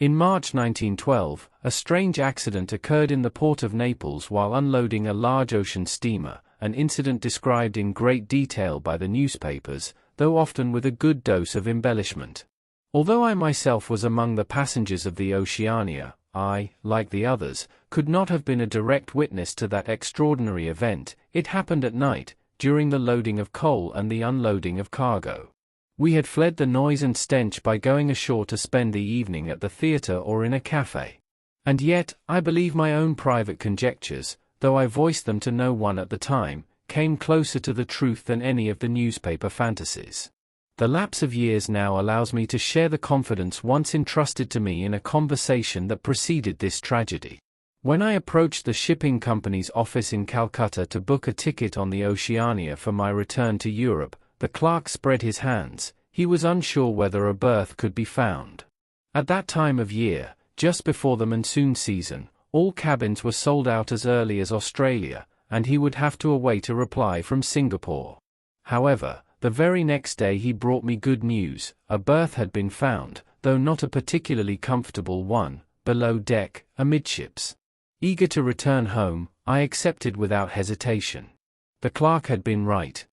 In March 1912, a strange accident occurred in the port of Naples while unloading a large ocean steamer, an incident described in great detail by the newspapers, though often with a good dose of embellishment. Although I myself was among the passengers of the Oceania, I, like the others, could not have been a direct witness to that extraordinary event. It happened at night, during the loading of coal and the unloading of cargo. We had fled the noise and stench by going ashore to spend the evening at the theatre or in a cafe. And yet, I believe my own private conjectures, though I voiced them to no one at the time, came closer to the truth than any of the newspaper fantasies. The lapse of years now allows me to share the confidence once entrusted to me in a conversation that preceded this tragedy. When I approached the shipping company's office in Calcutta to book a ticket on the Oceania for my return to Europe, the clerk spread his hands. He was unsure whether a berth could be found. At that time of year, just before the monsoon season, all cabins were sold out as early as Australia, and he would have to await a reply from Singapore. However, the very next day he brought me good news. A berth had been found, though not a particularly comfortable one, below deck, amidships. Eager to return home, I accepted without hesitation. The clerk had been right.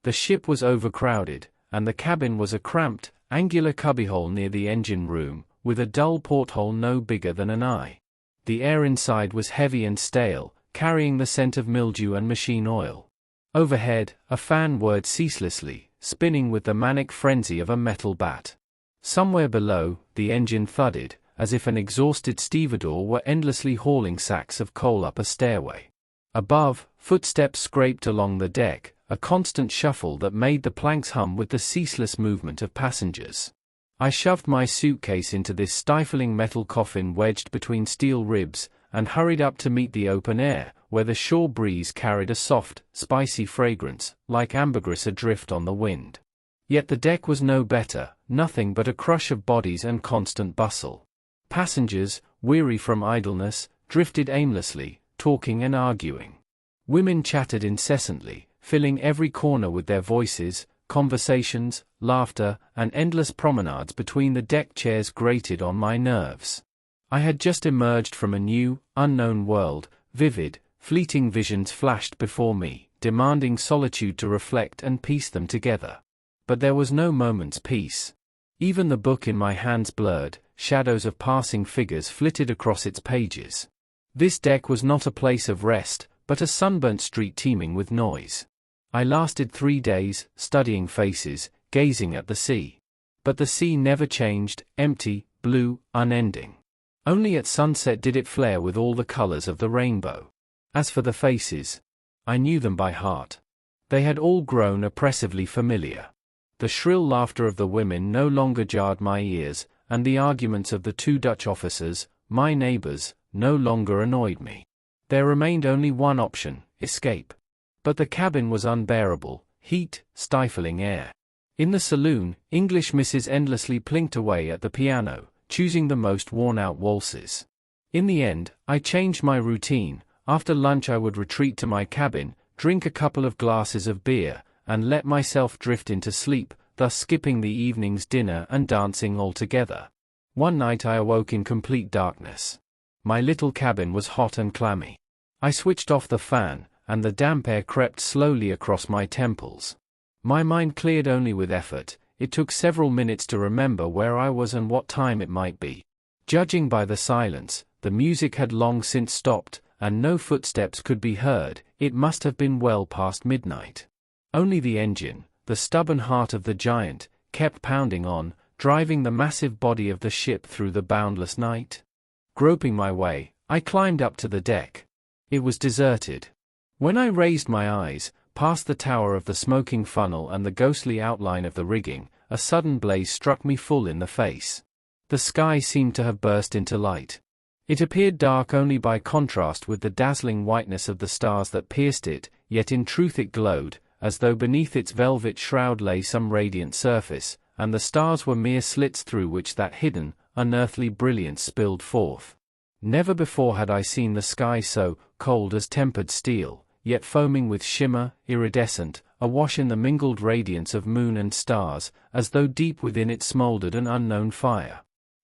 The ship was overcrowded, and the cabin was a cramped, angular cubbyhole near the engine room, with a dull porthole no bigger than an eye. The air inside was heavy and stale, carrying the scent of mildew and machine oil. Overhead, a fan whirred ceaselessly, spinning with the manic frenzy of a metal bat. Somewhere below, the engine thudded, as if an exhausted stevedore were endlessly hauling sacks of coal up a stairway. Above, footsteps scraped along the deck, a constant shuffle that made the planks hum with the ceaseless movement of passengers. I shoved my suitcase into this stifling metal coffin wedged between steel ribs, and hurried up to meet the open air, where the shore breeze carried a soft, spicy fragrance, like ambergris adrift on the wind. Yet the deck was no better, nothing but a crush of bodies and constant bustle. Passengers, weary from idleness, drifted aimlessly, talking and arguing. Women chattered incessantly, filling every corner with their voices. Conversations, laughter, and endless promenades between the deck chairs grated on my nerves. I had just emerged from a new, unknown world. Vivid, fleeting visions flashed before me, demanding solitude to reflect and piece them together. But there was no moment's peace. Even the book in my hands blurred, shadows of passing figures flitted across its pages. This deck was not a place of rest, but a sunburnt street teeming with noise. I lasted 3 days, studying faces, gazing at the sea. But the sea never changed, empty, blue, unending. Only at sunset did it flare with all the colors of the rainbow. As for the faces, I knew them by heart. They had all grown oppressively familiar. The shrill laughter of the women no longer jarred my ears, and the arguments of the 2 Dutch officers, my neighbors, no longer annoyed me. There remained only one option: escape. But the cabin was unbearable, heat, stifling air. In the saloon, English Mrs. endlessly plinked away at the piano, choosing the most worn-out waltzes. In the end, I changed my routine. After lunch I would retreat to my cabin, drink a couple of glasses of beer, and let myself drift into sleep, thus skipping the evening's dinner and dancing altogether. One night I awoke in complete darkness. My little cabin was hot and clammy. I switched off the fan, and the damp air crept slowly across my temples. My mind cleared only with effort. It took several minutes to remember where I was and what time it might be. Judging by the silence, the music had long since stopped, and no footsteps could be heard. It must have been well past midnight. Only the engine, the stubborn heart of the giant, kept pounding on, driving the massive body of the ship through the boundless night. Groping my way, I climbed up to the deck. It was deserted. When I raised my eyes, past the tower of the smoking funnel and the ghostly outline of the rigging, a sudden blaze struck me full in the face. The sky seemed to have burst into light. It appeared dark only by contrast with the dazzling whiteness of the stars that pierced it, yet in truth it glowed, as though beneath its velvet shroud lay some radiant surface, and the stars were mere slits through which that hidden, unearthly brilliance spilled forth. Never before had I seen the sky so cold as tempered steel, yet foaming with shimmer, iridescent, awash in the mingled radiance of moon and stars, as though deep within it smoldered an unknown fire.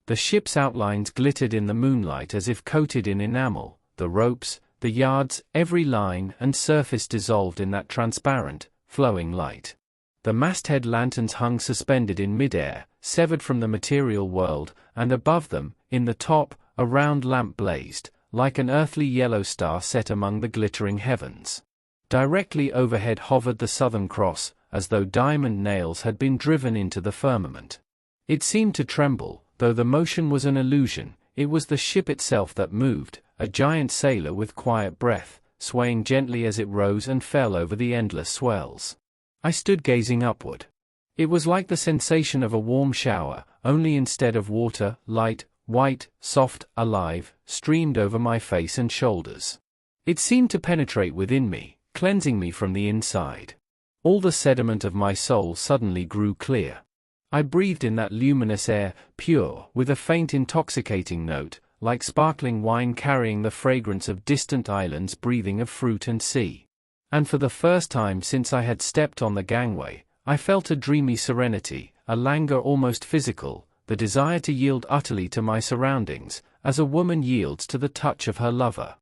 The ship's outlines glittered in the moonlight as if coated in enamel, the ropes, the yards, every line and surface dissolved in that transparent, flowing light. The masthead lanterns hung suspended in midair, severed from the material world, and above them, in the top, a round lamp blazed, like an earthly yellow star set among the glittering heavens. Directly overhead hovered the Southern Cross, as though diamond nails had been driven into the firmament. It seemed to tremble, though the motion was an illusion. It was the ship itself that moved, a giant sailor with quiet breath, swaying gently as it rose and fell over the endless swells. I stood gazing upward. It was like the sensation of a warm shower, only instead of water, light, white, soft, alive, streamed over my face and shoulders. It seemed to penetrate within me, cleansing me from the inside. All the sediment of my soul suddenly grew clear. I breathed in that luminous air, pure, with a faint intoxicating note, like sparkling wine carrying the fragrance of distant islands breathing of fruit and sea. And for the first time since I had stepped on the gangway, I felt a dreamy serenity, a languor almost physical, the desire to yield utterly to my surroundings, as a woman yields to the touch of her lover.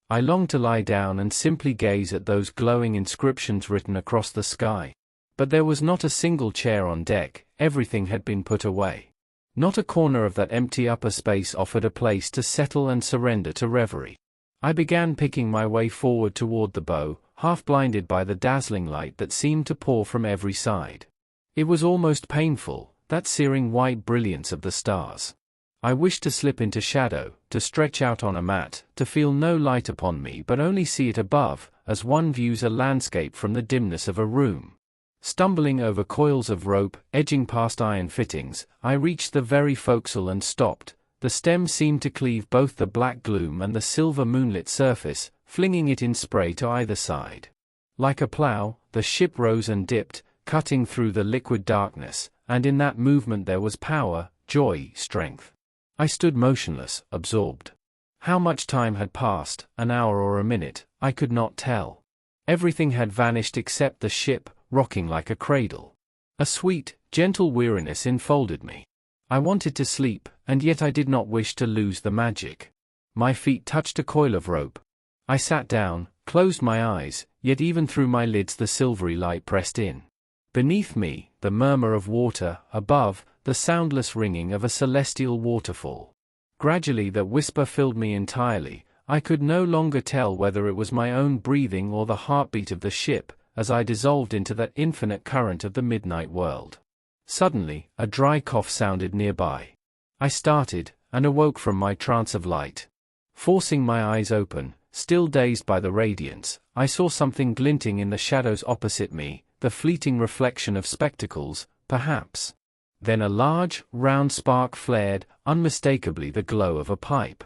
I longed to lie down and simply gaze at those glowing inscriptions written across the sky. But there was not a single chair on deck, everything had been put away. Not a corner of that empty upper space offered a place to settle and surrender to reverie. I began picking my way forward toward the bow, half blinded by the dazzling light that seemed to pour from every side. It was almost painful, that searing white brilliance of the stars. I wished to slip into shadow, to stretch out on a mat, to feel no light upon me but only see it above, as one views a landscape from the dimness of a room. Stumbling over coils of rope, edging past iron fittings, I reached the very forecastle and stopped. The stem seemed to cleave both the black gloom and the silver moonlit surface, flinging it in spray to either side. Like a plough, the ship rose and dipped, cutting through the liquid darkness, and in that movement there was power, joy, strength. I stood motionless, absorbed. How much time had passed, an hour or a minute, I could not tell. Everything had vanished except the ship, rocking like a cradle. A sweet, gentle weariness enfolded me. I wanted to sleep, and yet I did not wish to lose the magic. My feet touched a coil of rope. I sat down, closed my eyes, yet even through my lids the silvery light pressed in. Beneath me, the murmur of water, above, the soundless ringing of a celestial waterfall. Gradually that whisper filled me entirely. I could no longer tell whether it was my own breathing or the heartbeat of the ship, as I dissolved into that infinite current of the midnight world. Suddenly, a dry cough sounded nearby. I started, and awoke from my trance of light. Forcing my eyes open, still dazed by the radiance, I saw something glinting in the shadows opposite me, the fleeting reflection of spectacles, perhaps. Then a large, round spark flared, unmistakably the glow of a pipe.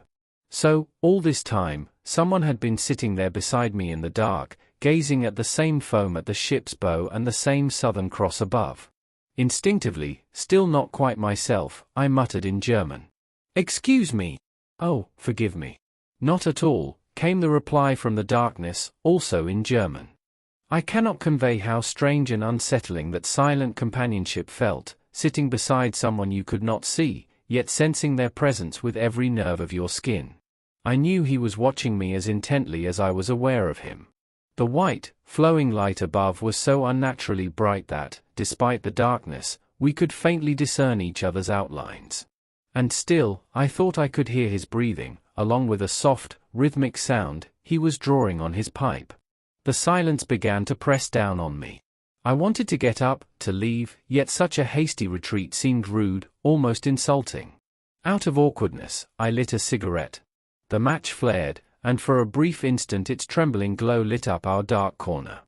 So, all this time, someone had been sitting there beside me in the dark, gazing at the same foam at the ship's bow and the same Southern Cross above. Instinctively, still not quite myself, I muttered in German. "Excuse me." "Oh, forgive me." "Not at all," came the reply from the darkness, also in German. I cannot convey how strange and unsettling that silent companionship felt, sitting beside someone you could not see, yet sensing their presence with every nerve of your skin. I knew he was watching me as intently as I was aware of him. The white, flowing light above was so unnaturally bright that, despite the darkness, we could faintly discern each other's outlines. And still, I thought I could hear his breathing, along with a soft, rhythmic sound. He was drawing on his pipe. The silence began to press down on me. I wanted to get up, to leave, yet such a hasty retreat seemed rude, almost insulting. Out of awkwardness, I lit a cigarette. The match flared, and for a brief instant its trembling glow lit up our dark corner.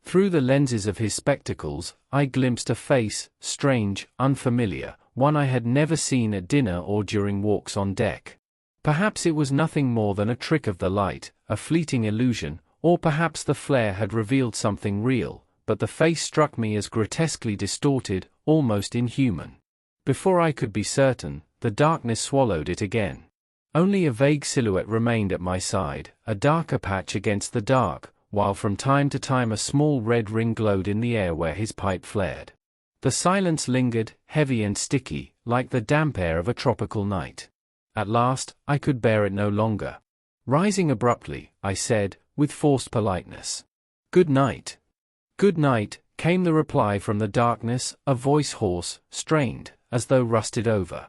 Through the lenses of his spectacles, I glimpsed a face, strange, unfamiliar, one I had never seen at dinner or during walks on deck. Perhaps it was nothing more than a trick of the light, a fleeting illusion, or perhaps the flare had revealed something real, but the face struck me as grotesquely distorted, almost inhuman. Before I could be certain, the darkness swallowed it again. Only a vague silhouette remained at my side, a darker patch against the dark, while from time to time a small red ring glowed in the air where his pipe flared. The silence lingered, heavy and sticky, like the damp air of a tropical night. At last, I could bear it no longer. Rising abruptly, I said, with forced politeness, "Good night." "Good night," came the reply from the darkness, a voice hoarse, strained, as though rusted over.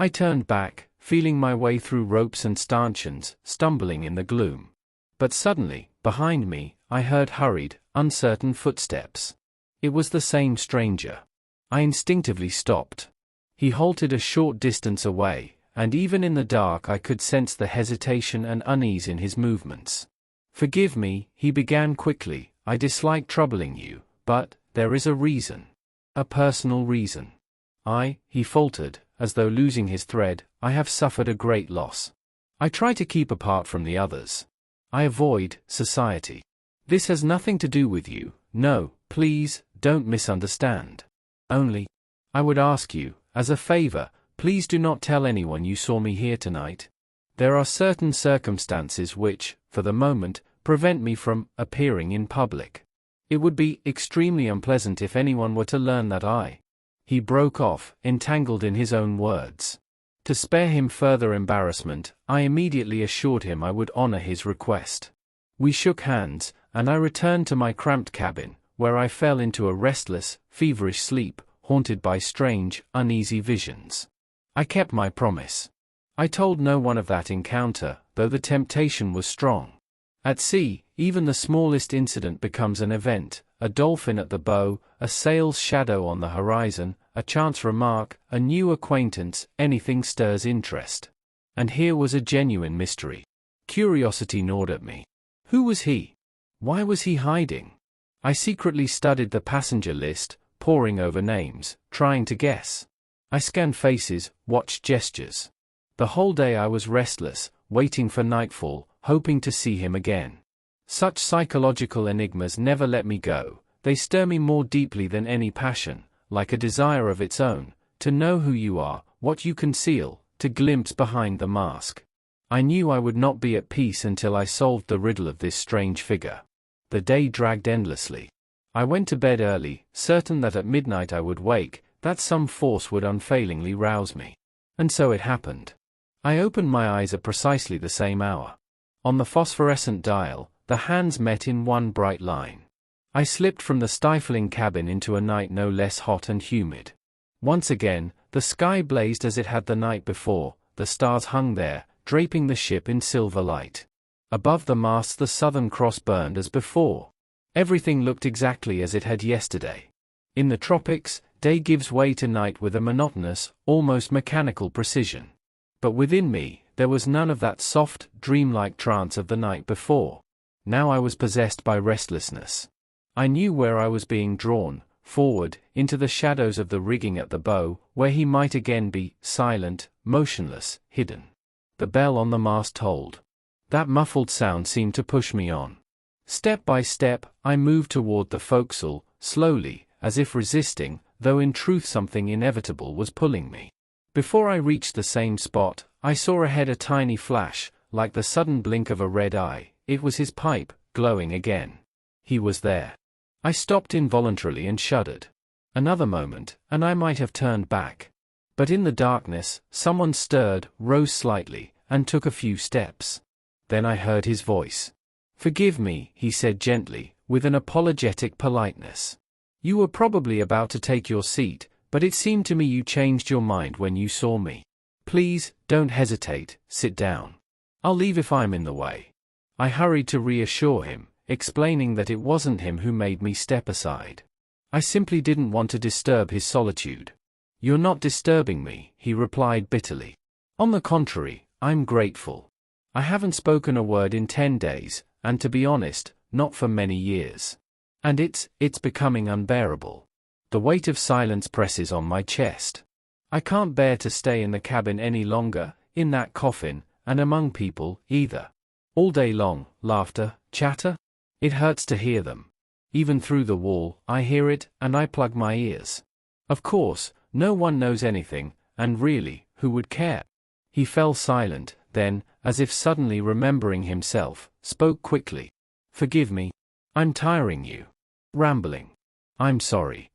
I turned back, feeling my way through ropes and stanchions, stumbling in the gloom. But suddenly, behind me, I heard hurried, uncertain footsteps. It was the same stranger. I instinctively stopped. He halted a short distance away, and even in the dark I could sense the hesitation and unease in his movements. "Forgive me," he began quickly, "I dislike troubling you, but there is a reason. A personal reason. He faltered, as though losing his thread, "I have suffered a great loss. I try to keep apart from the others. I avoid society. This has nothing to do with you, no, please, don't misunderstand. Only, I would ask you, as a favor, please do not tell anyone you saw me here tonight. There are certain circumstances which, for the moment, prevent me from appearing in public. It would be extremely unpleasant if anyone were to learn that I—" He broke off, entangled in his own words. To spare him further embarrassment, I immediately assured him I would honor his request. We shook hands, and I returned to my cramped cabin, where I fell into a restless, feverish sleep, haunted by strange, uneasy visions. I kept my promise. I told no one of that encounter, though the temptation was strong. At sea, even the smallest incident becomes an event: a dolphin at the bow, a sail's shadow on the horizon, a chance remark, a new acquaintance, anything stirs interest. And here was a genuine mystery. Curiosity gnawed at me. Who was he? Why was he hiding? I secretly studied the passenger list, poring over names, trying to guess. I scanned faces, watched gestures. The whole day I was restless, waiting for nightfall, hoping to see him again. Such psychological enigmas never let me go. They stir me more deeply than any passion, like a desire of its own, to know who you are, what you conceal, to glimpse behind the mask. I knew I would not be at peace until I solved the riddle of this strange figure. The day dragged endlessly. I went to bed early, certain that at midnight I would wake, that some force would unfailingly rouse me. And so it happened. I opened my eyes at precisely the same hour. On the phosphorescent dial, the hands met in one bright line. I slipped from the stifling cabin into a night no less hot and humid. Once again, the sky blazed as it had the night before, the stars hung there, draping the ship in silver light. Above the masts the Southern Cross burned as before. Everything looked exactly as it had yesterday. In the tropics, day gives way to night with a monotonous, almost mechanical precision. But within me, there was none of that soft, dreamlike trance of the night before. Now I was possessed by restlessness. I knew where I was being drawn, forward, into the shadows of the rigging at the bow, where he might again be, silent, motionless, hidden. The bell on the mast tolled. That muffled sound seemed to push me on. Step by step, I moved toward the forecastle, slowly, as if resisting, though in truth something inevitable was pulling me. Before I reached the same spot, I saw ahead a tiny flash, like the sudden blink of a red eye. It was his pipe, glowing again. He was there. I stopped involuntarily and shuddered. Another moment, and I might have turned back. But in the darkness, someone stirred, rose slightly, and took a few steps. Then I heard his voice. "Forgive me," he said gently, with an apologetic politeness. "You were probably about to take your seat, but it seemed to me you changed your mind when you saw me. Please, don't hesitate, sit down. I'll leave if I'm in the way." I hurried to reassure him, explaining that it wasn't him who made me step aside. I simply didn't want to disturb his solitude. "You're not disturbing me," he replied bitterly. "On the contrary, I'm grateful. I haven't spoken a word in 10 days, and to be honest, not for many years. And it's becoming unbearable. The weight of silence presses on my chest. I can't bear to stay in the cabin any longer, in that coffin, and among people, either. All day long, laughter, chatter? It hurts to hear them. Even through the wall, I hear it, and I plug my ears. Of course, no one knows anything, and really, who would care?" He fell silent, then, as if suddenly remembering himself, spoke quickly. "Forgive me. I'm tiring you. Rambling. I'm sorry."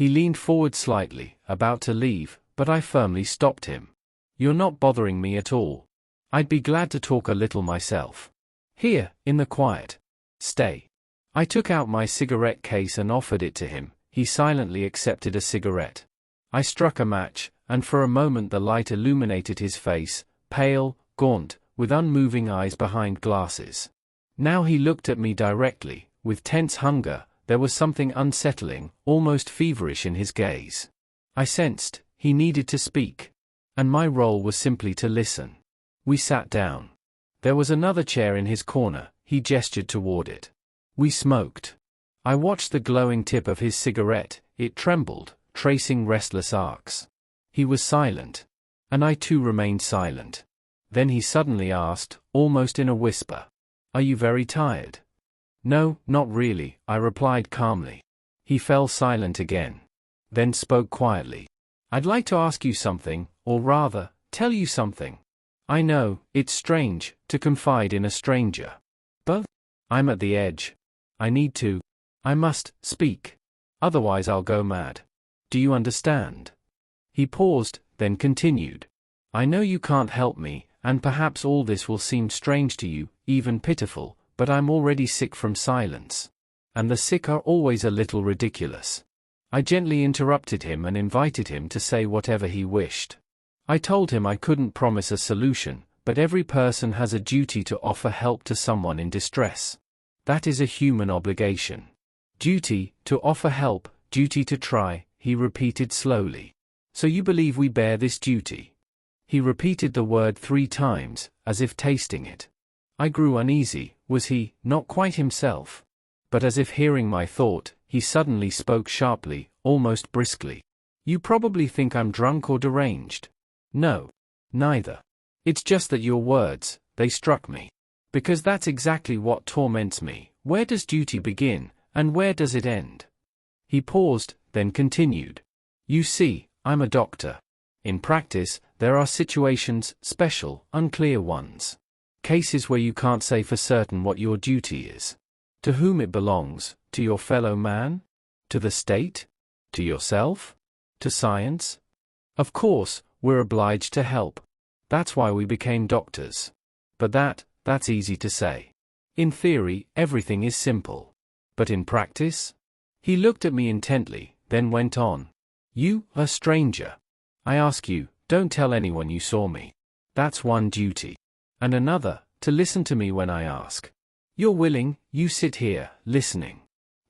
He leaned forward slightly, about to leave, but I firmly stopped him. "You're not bothering me at all. I'd be glad to talk a little myself. Here, in the quiet. Stay." I took out my cigarette case and offered it to him. He silently accepted a cigarette. I struck a match, and for a moment the light illuminated his face, pale, gaunt, with unmoving eyes behind glasses. Now he looked at me directly, with tense hunger. There was something unsettling, almost feverish in his gaze. I sensed he needed to speak, and my role was simply to listen. We sat down. There was another chair in his corner. He gestured toward it. We smoked. I watched the glowing tip of his cigarette. It trembled, tracing restless arcs. He was silent, and I too remained silent. Then he suddenly asked, almost in a whisper, "Are you very tired?" "No, not really," I replied calmly. He fell silent again, then spoke quietly. "I'd like to ask you something, or rather, tell you something. I know, it's strange, to confide in a stranger. But I'm at the edge. I must speak. Otherwise I'll go mad. Do you understand?" He paused, then continued. "I know you can't help me, and perhaps all this will seem strange to you, even pitiful, but I'm already sick from silence. And the sick are always a little ridiculous." I gently interrupted him and invited him to say whatever he wished. I told him I couldn't promise a solution, but every person has a duty to offer help to someone in distress. That is a human obligation. Duty to offer help, duty to try, he repeated slowly. "So you believe we bear this duty?" He repeated the word 3 times, as if tasting it. I grew uneasy. Was he not quite himself? But as if hearing my thought, he suddenly spoke sharply, almost briskly. "You probably think I'm drunk or deranged." "No. Neither. It's just that your words, they struck me. Because that's exactly what torments me. Where does duty begin, and where does it end?" He paused, then continued. "You see, I'm a doctor. In practice, there are situations, special, unclear ones. Cases where you can't say for certain what your duty is. To whom it belongs, to your fellow man? To the state? To yourself? To science? Of course, we're obliged to help. That's why we became doctors. But that's easy to say. In theory, everything is simple. But in practice?" He looked at me intently, then went on. "You, a stranger. I ask you, don't tell anyone you saw me. That's one duty. And another, to listen to me when I ask. You're willing, you sit here, listening.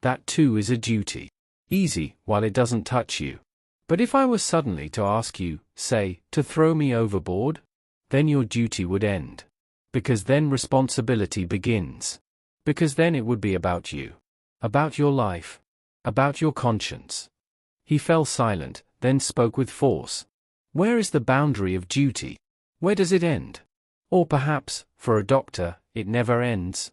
That too is a duty. Easy, while it doesn't touch you. But if I were suddenly to ask you, say, to throw me overboard, then your duty would end. Because then responsibility begins. Because then it would be about you. About your life. About your conscience." He fell silent, then spoke with force. "Where is the boundary of duty? Where does it end? Or perhaps, for a doctor, it never ends.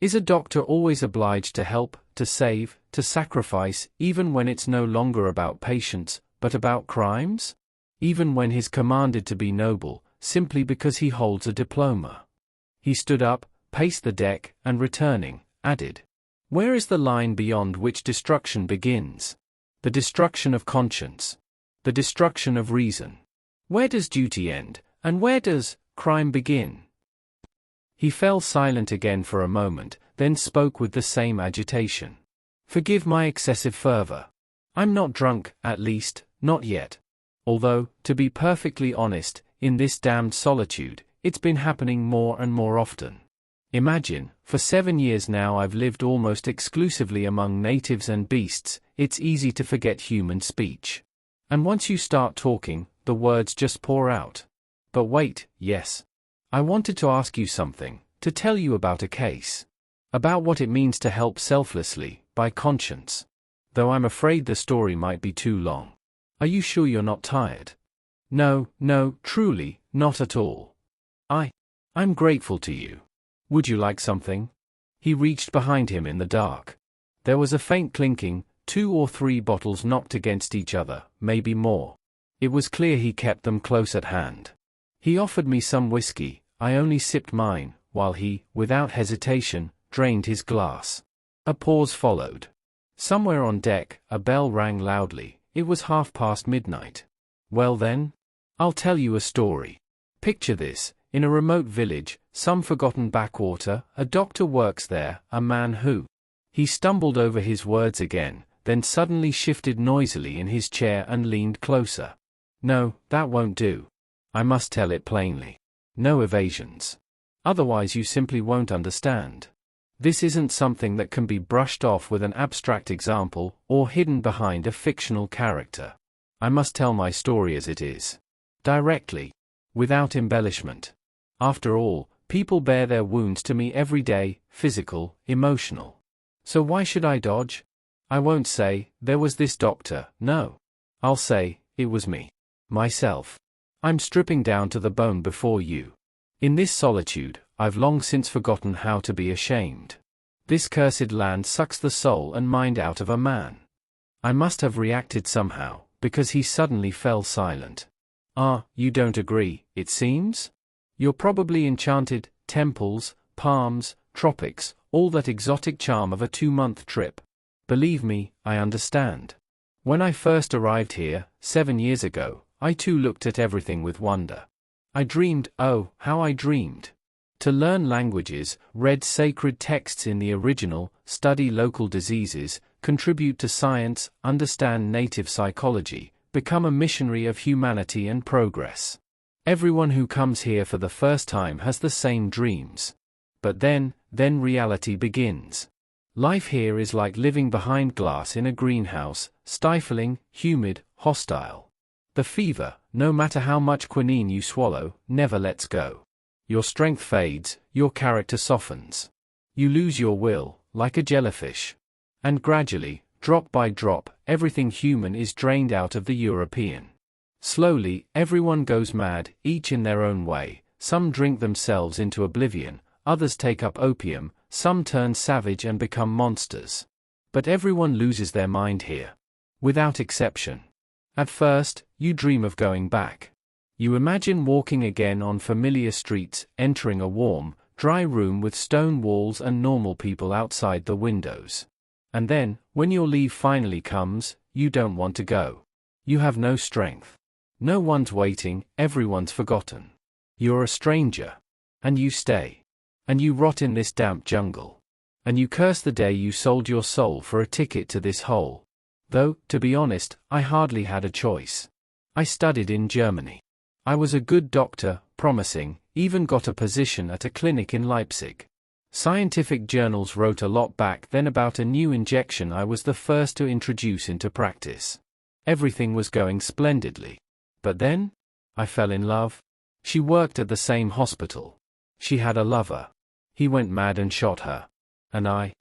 Is a doctor always obliged to help, to save, to sacrifice, even when it's no longer about patients, but about crimes? Even when he's commanded to be noble, simply because he holds a diploma?" He stood up, paced the deck, and returning, added, "Where is the line beyond which destruction begins? The destruction of conscience. The destruction of reason. Where does duty end, and where does crime begin?" He fell silent again for a moment, then spoke with the same agitation. "Forgive my excessive fervor. I'm not drunk, at least, not yet. Although, to be perfectly honest, in this damned solitude, it's been happening more and more often. Imagine, for 7 years now I've lived almost exclusively among natives and beasts. It's easy to forget human speech. And once you start talking, the words just pour out. But wait, yes. I wanted to ask you something, to tell you about a case. About what it means to help selflessly, by conscience. Though I'm afraid the story might be too long. Are you sure you're not tired?" No, truly, not at all. I'm grateful to you. Would you like something?" He reached behind him in the dark. There was a faint clinking, 2 or 3 bottles knocked against each other, maybe more. It was clear he kept them close at hand. He offered me some whiskey. I only sipped mine, while he, without hesitation, drained his glass. A pause followed. Somewhere on deck, a bell rang loudly. it was midnight. Well then? I'll tell you a story. Picture this, in a remote village, some forgotten backwater, a doctor works there, a man who... He stumbled over his words again, then suddenly shifted noisily in his chair and leaned closer. No, that won't do. I must tell it plainly. No evasions. Otherwise you simply won't understand. This isn't something that can be brushed off with an abstract example, or hidden behind a fictional character. I must tell my story as it is. Directly. Without embellishment. After all, people bear their wounds to me every day, physical, emotional. So why should I dodge? I won't say, there was this doctor, no. I'll say, it was me. Myself. I'm stripping down to the bone before you. In this solitude, I've long since forgotten how to be ashamed. This cursed land sucks the soul and mind out of a man. I must have reacted somehow, because he suddenly fell silent. Ah, you don't agree, it seems? You're probably enchanted, temples, palms, tropics, all that exotic charm of a 2-month trip. Believe me, I understand. When I first arrived here, 7 years ago, I too looked at everything with wonder. I dreamed, oh, how I dreamed. To learn languages, read sacred texts in the original, study local diseases, contribute to science, understand native psychology, become a missionary of humanity and progress. Everyone who comes here for the first time has the same dreams. But then reality begins. Life here is like living behind glass in a greenhouse, stifling, humid, hostile. The fever, no matter how much quinine you swallow, never lets go. Your strength fades, your character softens. You lose your will, like a jellyfish. And gradually, drop by drop, everything human is drained out of the European. Slowly, everyone goes mad, each in their own way. Some drink themselves into oblivion, others take up opium, some turn savage and become monsters. But everyone loses their mind here. Without exception. At first, you dream of going back. You imagine walking again on familiar streets, entering a warm, dry room with stone walls and normal people outside the windows. And then, when your leave finally comes, you don't want to go. You have no strength. No one's waiting, everyone's forgotten. You're a stranger. And you stay. And you rot in this damp jungle. And you curse the day you sold your soul for a ticket to this hole. Though, to be honest, I hardly had a choice. I studied in Germany. I was a good doctor, promising, even got a position at a clinic in Leipzig. Scientific journals wrote a lot back then about a new injection I was the first to introduce into practice. Everything was going splendidly. But then? I fell in love. She worked at the same hospital. She had a lover. He went mad and shot her. And I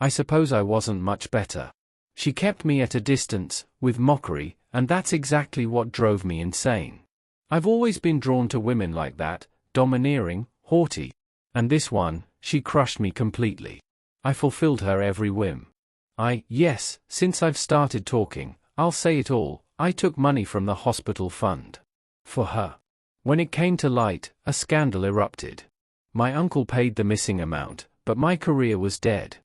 suppose I wasn't much better. She kept me at a distance, with mockery, and that's exactly what drove me insane. I've always been drawn to women like that, domineering, haughty. And this one, she crushed me completely. I fulfilled her every whim. Yes, since I've started talking, I'll say it all, I took money from the hospital fund. For her. When it came to light, a scandal erupted. My uncle paid the missing amount, but my career was dead.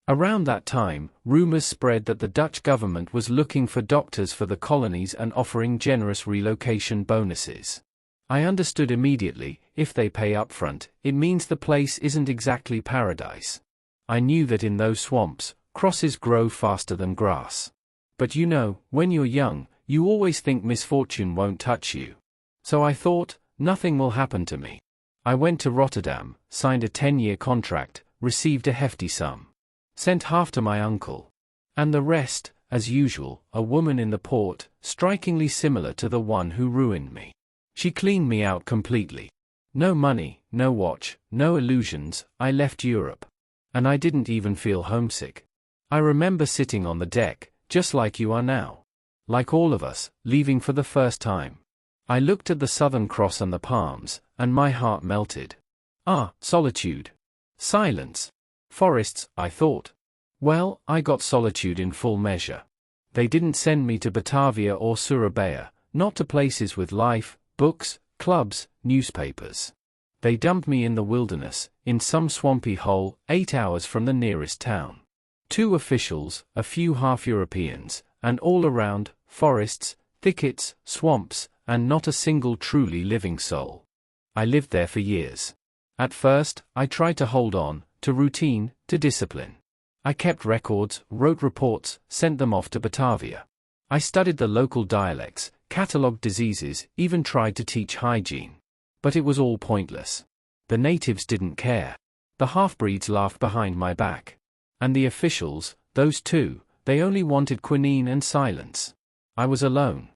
Around that time, rumors spread that the Dutch government was looking for doctors for the colonies and offering generous relocation bonuses. I understood immediately, if they pay upfront, it means the place isn't exactly paradise. I knew that in those swamps, crosses grow faster than grass. But you know, when you're young, you always think misfortune won't touch you. So I thought, nothing will happen to me. I went to Rotterdam, signed a 10-year contract, received a hefty sum. Sent half to my uncle. And the rest, as usual, a woman in the port, strikingly similar to the one who ruined me. She cleaned me out completely. No money, no watch, no illusions, I left Europe. And I didn't even feel homesick. I remember sitting on the deck, just like you are now. Like all of us, leaving for the first time. I looked at the Southern Cross and the palms, and my heart melted. Ah, solitude. Silence. Forests, I thought. Well, I got solitude in full measure. They didn't send me to Batavia or Surabaya, not to places with life, books, clubs, newspapers. They dumped me in the wilderness, in some swampy hole, 8 hours from the nearest town. 2 officials, a few half-Europeans, and all around, forests, thickets, swamps, and not a single truly living soul. I lived there for years. At first, I tried to hold on, to routine, to discipline. I kept records, wrote reports, sent them off to Batavia. I studied the local dialects, catalogued diseases, even tried to teach hygiene. But it was all pointless. The natives didn't care. The half-breeds laughed behind my back. And the officials, those two, they only wanted quinine and silence. I was alone.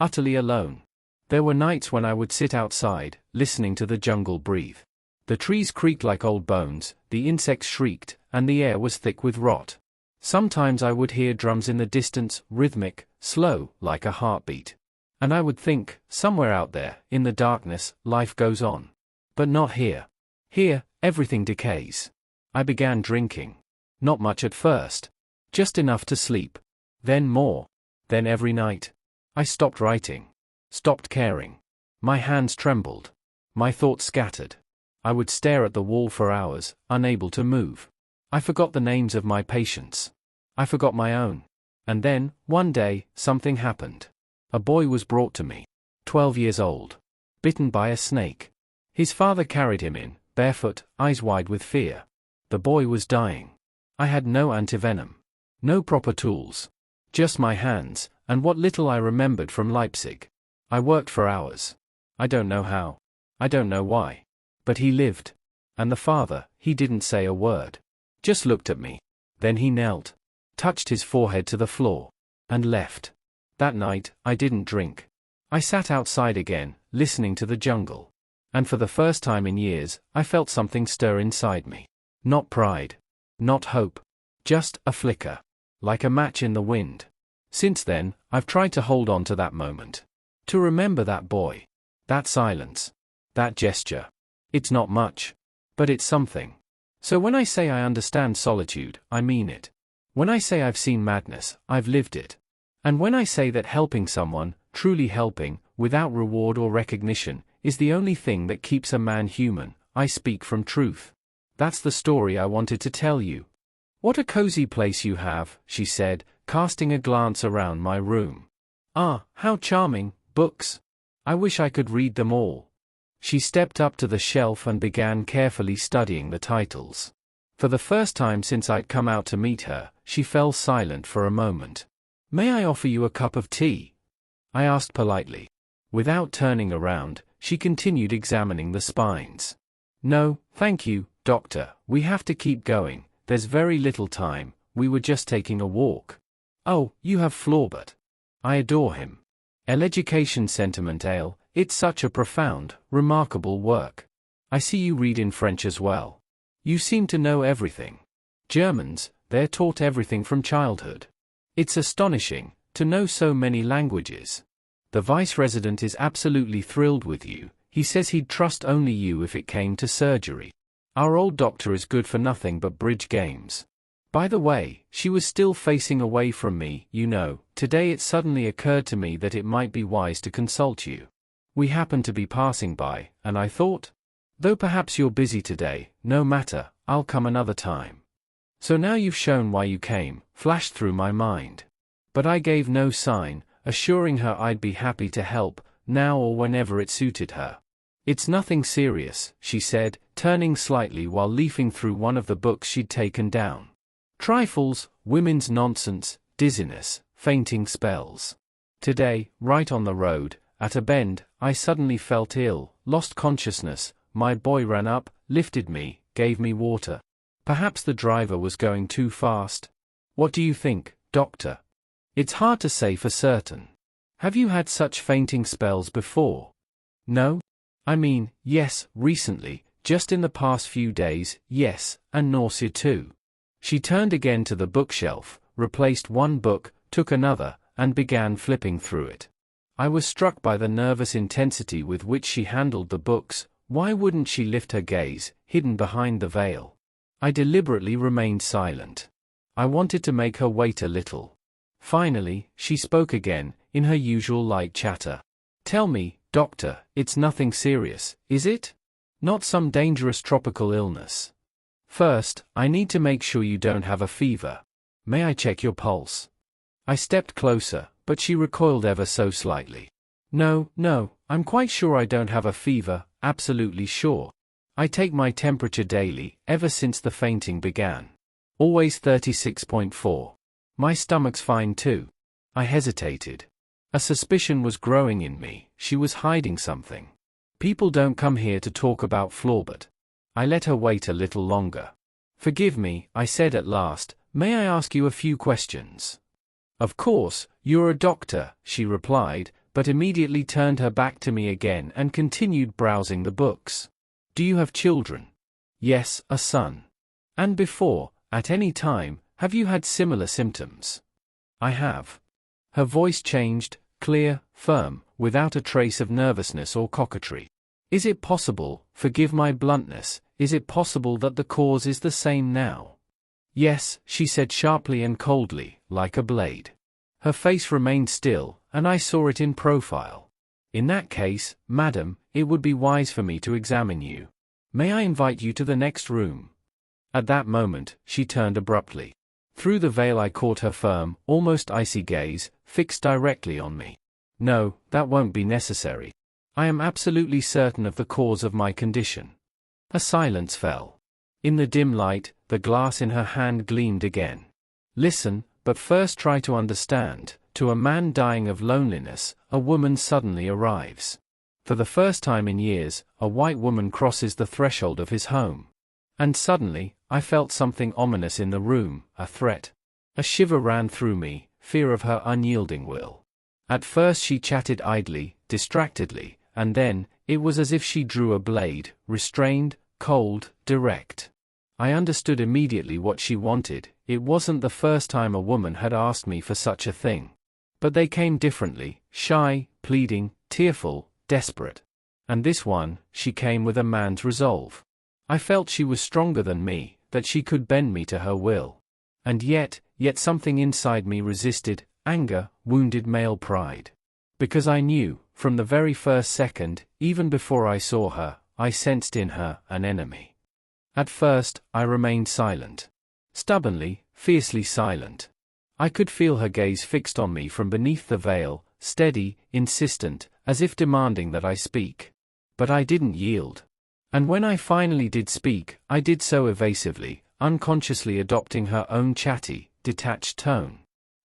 Utterly alone. There were nights when I would sit outside, listening to the jungle breathe. The trees creaked like old bones, the insects shrieked, and the air was thick with rot. Sometimes I would hear drums in the distance, rhythmic, slow, like a heartbeat. And I would think, somewhere out there, in the darkness, life goes on. But not here. Here, everything decays. I began drinking. Not much at first. Just enough to sleep. Then more. Then every night. I stopped writing. Stopped caring. My hands trembled. My thoughts scattered. I would stare at the wall for hours, unable to move. I forgot the names of my patients. I forgot my own. And then, one day, something happened. A boy was brought to me. 12 years old. Bitten by a snake. His father carried him in, barefoot, eyes wide with fear. The boy was dying. I had no antivenom. No proper tools. Just my hands, and what little I remembered from Leipzig. I worked for hours. I don't know how. I don't know why. But he lived. And the father, he didn't say a word. Just looked at me. Then he knelt. Touched his forehead to the floor. And left. That night, I didn't drink. I sat outside again, listening to the jungle. And for the first time in years, I felt something stir inside me. Not pride. Not hope. Just a flicker. Like a match in the wind. Since then, I've tried to hold on to that moment. To remember that boy. That silence. That gesture. It's not much. But it's something. So when I say I understand solitude, I mean it. When I say I've seen madness, I've lived it. And when I say that helping someone, truly helping, without reward or recognition, is the only thing that keeps a man human, I speak from truth. That's the story I wanted to tell you. What a cozy place you have, she said, casting a glance around my room. Ah, how charming, books. I wish I could read them all. She stepped up to the shelf and began carefully studying the titles. For the first time since I'd come out to meet her, she fell silent for a moment. May I offer you a cup of tea? I asked politely. Without turning around, she continued examining the spines. No, thank you, doctor, we have to keep going, there's very little time, we were just taking a walk. Oh, you have Flaubert. I adore him. L'Education Sentimentale, it's such a profound, remarkable work. I see you read in French as well. You seem to know everything. Germans, they're taught everything from childhood. It's astonishing, to know so many languages. The vice-resident is absolutely thrilled with you, he says he'd trust only you if it came to surgery. Our old doctor is good for nothing but bridge games. By the way, she was still facing away from me, you know, today it suddenly occurred to me that it might be wise to consult you. We happened to be passing by, and I thought, though perhaps you're busy today, no matter, I'll come another time. So now you've shown why you came, flashed through my mind. But I gave no sign, assuring her I'd be happy to help, now or whenever it suited her. It's nothing serious, she said, turning slightly while leafing through one of the books she'd taken down. Trifles, women's nonsense, dizziness, fainting spells. Today, right on the road, at a bend, I suddenly felt ill, lost consciousness, my boy ran up, lifted me, gave me water. Perhaps the driver was going too fast. What do you think, doctor? It's hard to say for certain. Have you had such fainting spells before? No? I mean, yes, recently, just in the past few days, yes, and nausea too. She turned again to the bookshelf, replaced one book, took another, and began flipping through it. I was struck by the nervous intensity with which she handled the books. Why wouldn't she lift her gaze, hidden behind the veil? I deliberately remained silent. I wanted to make her wait a little. Finally, she spoke again, in her usual light chatter. Tell me, doctor, it's nothing serious, is it? Not some dangerous tropical illness. First, I need to make sure you don't have a fever. May I check your pulse? I stepped closer, but she recoiled ever so slightly. No, no, I'm quite sure I don't have a fever, absolutely sure. I take my temperature daily, ever since the fainting began. Always 36.4. My stomach's fine too. I hesitated. A suspicion was growing in me, she was hiding something. People don't come here to talk about Floorbert. I let her wait a little longer. Forgive me, I said at last, may I ask you a few questions? Of course, you're a doctor, she replied, but immediately turned her back to me again and continued browsing the books. Do you have children? Yes, a son. And before, at any time, have you had similar symptoms? I have. Her voice changed, clear, firm, without a trace of nervousness or coquetry. Is it possible, forgive my bluntness, is it possible that the cause is the same now? Yes, she said sharply and coldly, like a blade. Her face remained still, and I saw it in profile. In that case, madam, it would be wise for me to examine you. May I invite you to the next room? At that moment, she turned abruptly. Through the veil I caught her firm, almost icy gaze, fixed directly on me. No, that won't be necessary. I am absolutely certain of the cause of my condition. A silence fell. In the dim light, the glass in her hand gleamed again. Listen, but first try to understand. To a man dying of loneliness, a woman suddenly arrives. For the first time in years, a white woman crosses the threshold of his home. And suddenly, I felt something ominous in the room, a threat. A shiver ran through me, fear of her unyielding will. At first she chatted idly, distractedly, and then, it was as if she drew a blade, restrained, cold, direct. I understood immediately what she wanted. It wasn't the first time a woman had asked me for such a thing. But they came differently, shy, pleading, tearful, desperate. And this one, she came with a man's resolve. I felt she was stronger than me, that she could bend me to her will. And yet something inside me resisted, anger, wounded male pride. Because I knew, from the very first second, even before I saw her, I sensed in her an enemy. At first, I remained silent. Stubbornly, fiercely silent. I could feel her gaze fixed on me from beneath the veil, steady, insistent, as if demanding that I speak. But I didn't yield. And when I finally did speak, I did so evasively, unconsciously adopting her own chatty, detached tone.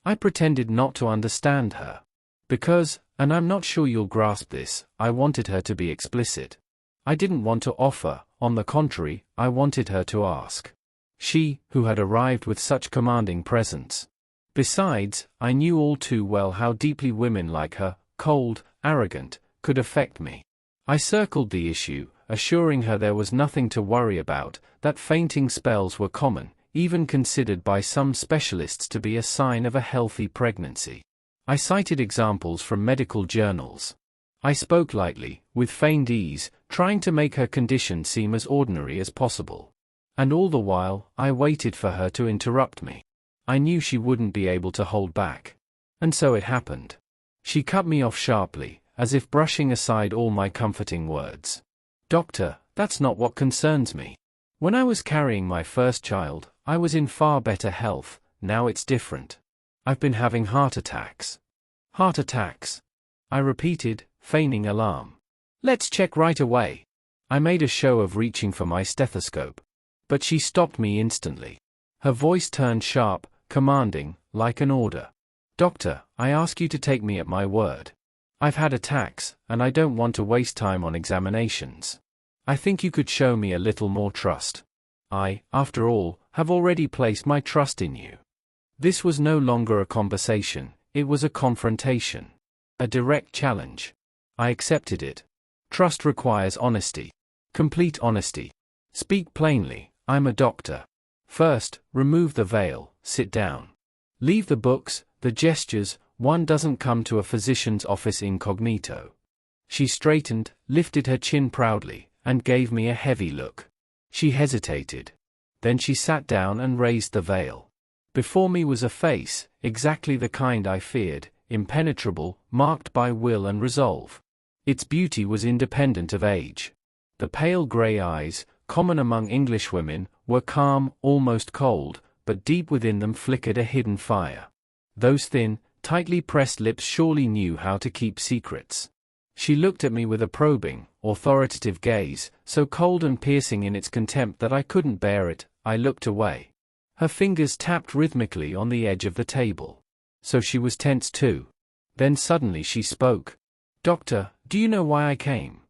I pretended not to understand her. Because, and I'm not sure you'll grasp this, I wanted her to be explicit. I didn't want to offer, on the contrary, I wanted her to ask. She, who had arrived with such commanding presence. Besides, I knew all too well how deeply women like her, cold, arrogant, could affect me. I circled the issue, assuring her there was nothing to worry about, that fainting spells were common, even considered by some specialists to be a sign of a healthy pregnancy. I cited examples from medical journals. I spoke lightly, with feigned ease, trying to make her condition seem as ordinary as possible. And all the while, I waited for her to interrupt me. I knew she wouldn't be able to hold back. And so it happened. She cut me off sharply, as if brushing aside all my comforting words. Doctor, that's not what concerns me. When I was carrying my first child, I was in far better health. Now it's different. I've been having heart attacks. Heart attacks? I repeated, feigning alarm. Let's check right away. I made a show of reaching for my stethoscope. But she stopped me instantly. Her voice turned sharp, commanding, like an order. Doctor, I ask you to take me at my word. I've had attacks, and I don't want to waste time on examinations. I think you could show me a little more trust. I, after all, have already placed my trust in you. This was no longer a conversation, it was a confrontation. A direct challenge. I accepted it. Trust requires honesty. Complete honesty. Speak plainly, I'm a doctor. First, remove the veil, sit down. Leave the books, the gestures, one doesn't come to a physician's office incognito. She straightened, lifted her chin proudly, and gave me a heavy look. She hesitated. Then she sat down and raised the veil. Before me was a face, exactly the kind I feared, impenetrable, marked by will and resolve. Its beauty was independent of age. The pale grey eyes, common among English women, were calm, almost cold, but deep within them flickered a hidden fire. Those thin, tightly pressed lips surely knew how to keep secrets. She looked at me with a probing, authoritative gaze, so cold and piercing in its contempt that I couldn't bear it. I looked away. Her fingers tapped rhythmically on the edge of the table. So she was tense too. Then suddenly she spoke. "Doctor, do you know why I came?"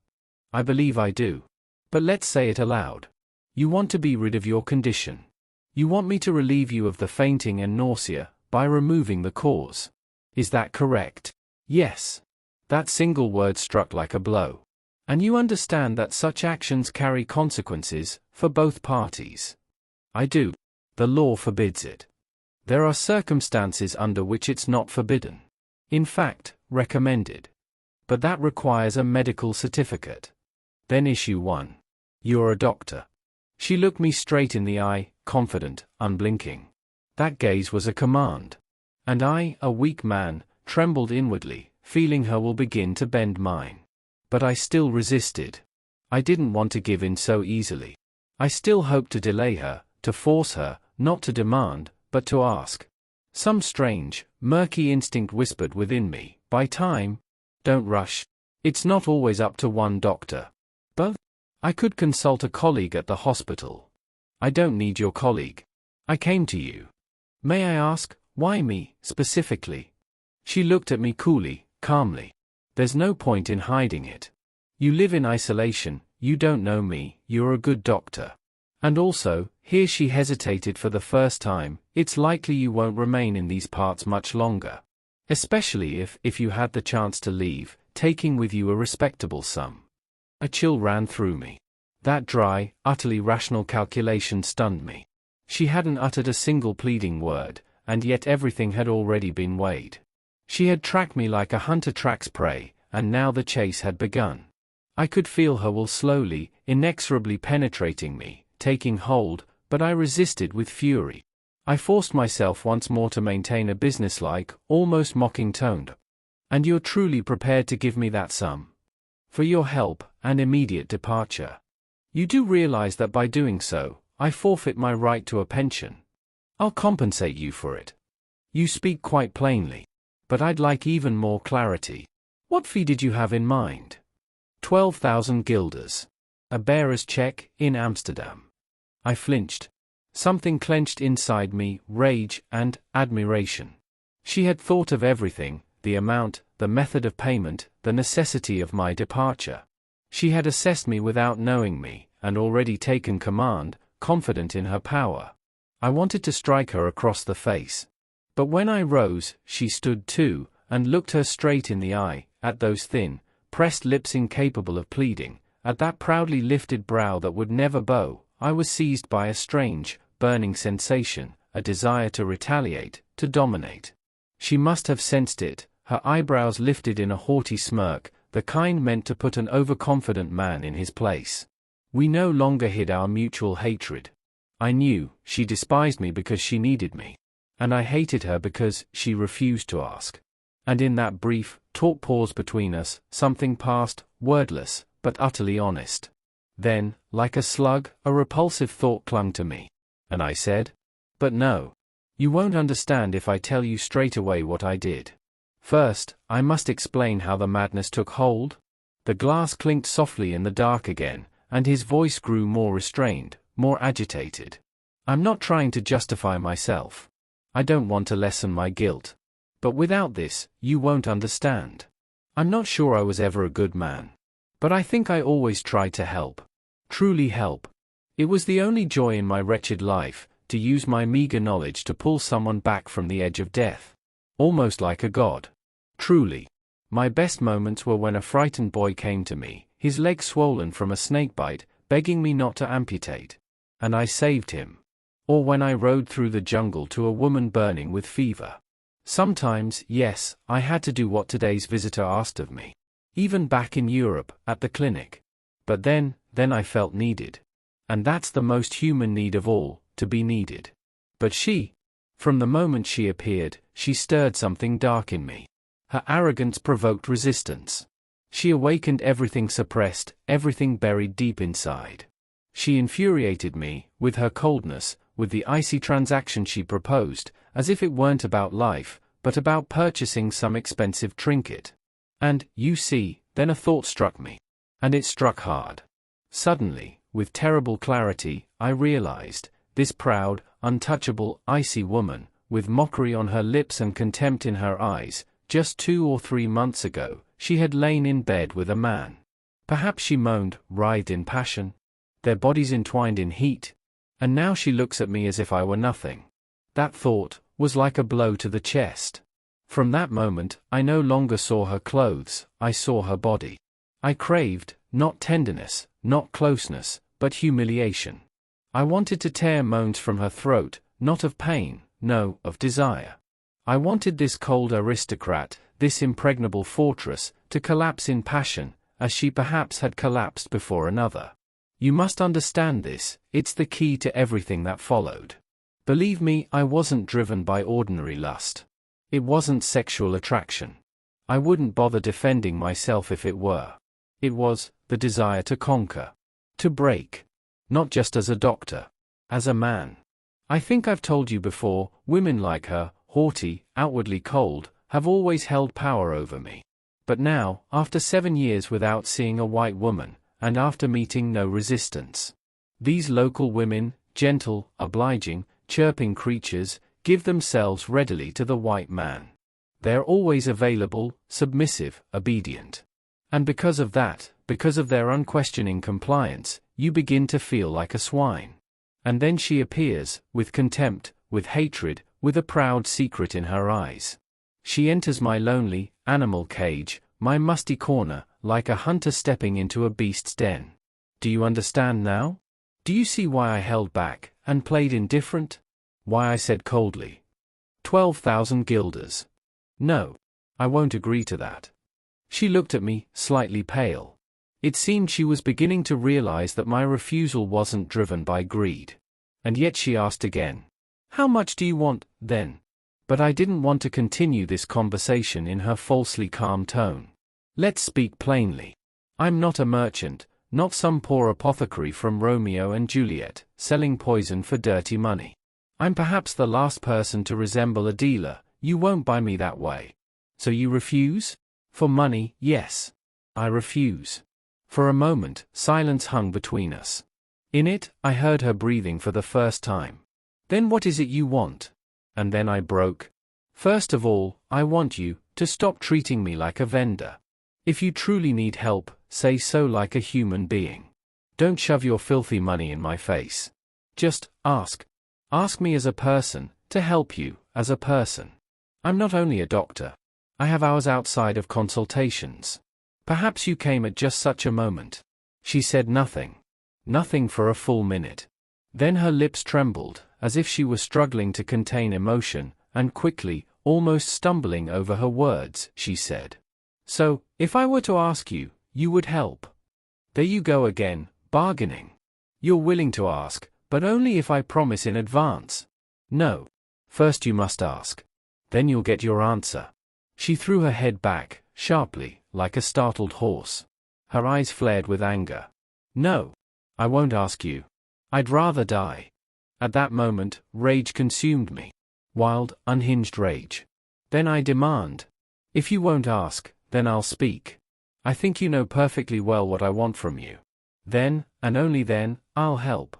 "I believe I do. But let's say it aloud. You want to be rid of your condition. You want me to relieve you of the fainting and nausea, by removing the cause. Is that correct?" "Yes." That single word struck like a blow. "And you understand that such actions carry consequences, for both parties?" "I do. The law forbids it. There are circumstances under which it's not forbidden. In fact, recommended. But that requires a medical certificate." "Then issue one. You're a doctor." She looked me straight in the eye, confident, unblinking. That gaze was a command. And I, a weak man, trembled inwardly, feeling her will begin to bend mine. But I still resisted. I didn't want to give in so easily. I still hoped to delay her, to force her, not to demand, but to ask. Some strange, murky instinct whispered within me, "By time. Don't rush. It's not always up to one doctor." But I could consult a colleague at the hospital. "I don't need your colleague. I came to you." "May I ask, why me, specifically?" She looked at me coolly, calmly. "There's no point in hiding it. You live in isolation, you don't know me, you're a good doctor. And also," here she hesitated for the first time, "it's likely you won't remain in these parts much longer. Especially if you had the chance to leave, taking with you a respectable sum." A chill ran through me. That dry, utterly rational calculation stunned me. She hadn't uttered a single pleading word, and yet everything had already been weighed. She had tracked me like a hunter tracks prey, and now the chase had begun. I could feel her will slowly, inexorably penetrating me, taking hold, but I resisted with fury. I forced myself once more to maintain a businesslike, almost mocking tone. "And you're truly prepared to give me that sum? For your help, and immediate departure? You do realize that by doing so, I forfeit my right to a pension? I'll compensate you for it." "You speak quite plainly. But I'd like even more clarity. What fee did you have in mind?" 12,000 guilders. A bearer's check, in Amsterdam." I flinched. Something clenched inside me, rage and admiration. She had thought of everything, the amount, the method of payment, the necessity of my departure. She had assessed me without knowing me, and already taken command, confident in her power. I wanted to strike her across the face. But when I rose, she stood too, and looked her straight in the eye, at those thin, pressed lips incapable of pleading, at that proudly lifted brow that would never bow. I was seized by a strange, burning sensation, a desire to retaliate, to dominate. She must have sensed it, her eyebrows lifted in a haughty smirk, the kind meant to put an overconfident man in his place. We no longer hid our mutual hatred. I knew, she despised me because she needed me. And I hated her because she refused to ask. And in that brief, taut pause between us, something passed, wordless, but utterly honest. Then, like a slug, a repulsive thought clung to me. And I said, "But no. You won't understand if I tell you straight away what I did. First, I must explain how the madness took hold." The glass clinked softly in the dark again, and his voice grew more restrained, more agitated. "I'm not trying to justify myself. I don't want to lessen my guilt. But without this, you won't understand. I'm not sure I was ever a good man. But I think I always tried to help. Truly help. It was the only joy in my wretched life, to use my meager knowledge to pull someone back from the edge of death. Almost like a god. Truly. My best moments were when a frightened boy came to me, his leg swollen from a snakebite, begging me not to amputate. And I saved him. Or when I rode through the jungle to a woman burning with fever. Sometimes, yes, I had to do what today's visitor asked of me. Even back in Europe, at the clinic. But then I felt needed. And that's the most human need of all, to be needed. But from the moment she appeared, she stirred something dark in me. Her arrogance provoked resistance. She awakened everything suppressed, everything buried deep inside. She infuriated me, with her coldness, with the icy transaction she proposed, as if it weren't about life, but about purchasing some expensive trinket. And, you see, then a thought struck me. And it struck hard. Suddenly, with terrible clarity, I realized, this proud, untouchable, icy woman, with mockery on her lips and contempt in her eyes, just 2 or 3 months ago, she had lain in bed with a man. Perhaps she moaned, writhed in passion. Their bodies entwined in heat. And now she looks at me as if I were nothing. That thought was like a blow to the chest. From that moment, I no longer saw her clothes, I saw her body. I craved, not tenderness, not closeness, but humiliation. I wanted to tear moans from her throat, not of pain, no, of desire. I wanted this cold aristocrat, this impregnable fortress, to collapse in passion, as she perhaps had collapsed before another. You must understand this, it's the key to everything that followed. Believe me, I wasn't driven by ordinary lust. It wasn't sexual attraction. I wouldn't bother defending myself if it were. It was the desire to conquer. To break. Not just as a doctor. As a man. I think I've told you before, women like her, haughty, outwardly cold, have always held power over me. But now, after 7 years without seeing a white woman, and after meeting no resistance, these local women, gentle, obliging, chirping creatures, give themselves readily to the white man. They're always available, submissive, obedient. And because of that, because of their unquestioning compliance, you begin to feel like a swine. And then she appears, with contempt, with hatred, with a proud secret in her eyes. She enters my lonely, animal cage, my musty corner, like a hunter stepping into a beast's den. Do you understand now? Do you see why I held back, and played indifferent? Why I said coldly, 12,000 guilders. No. I won't agree to that. She looked at me, slightly pale. It seemed she was beginning to realize that my refusal wasn't driven by greed. And yet she asked again. How much do you want, then? But I didn't want to continue this conversation in her falsely calm tone. Let's speak plainly. I'm not a merchant, not some poor apothecary from Romeo and Juliet, selling poison for dirty money. I'm perhaps the last person to resemble a dealer. You won't buy me that way. So you refuse? For money, yes. I refuse. For a moment, silence hung between us. In it, I heard her breathing for the first time. Then what is it you want? And then I broke. First of all, I want you to stop treating me like a vendor. If you truly need help, say so like a human being. Don't shove your filthy money in my face. Just ask. Ask me as a person, to help you, as a person. I'm not only a doctor. I have hours outside of consultations. Perhaps you came at just such a moment. She said nothing. Nothing for a full minute. Then her lips trembled, as if she was struggling to contain emotion, and quickly, almost stumbling over her words, she said. So, if I were to ask you, you would help. There you go again, bargaining. You're willing to ask, but only if I promise in advance. No. First you must ask. Then you'll get your answer. She threw her head back, sharply, like a startled horse. Her eyes flared with anger. No. I won't ask you. I'd rather die. At that moment, rage consumed me. Wild, unhinged rage. Then I demand. If you won't ask, then I'll speak. I think you know perfectly well what I want from you. Then, and only then, I'll help.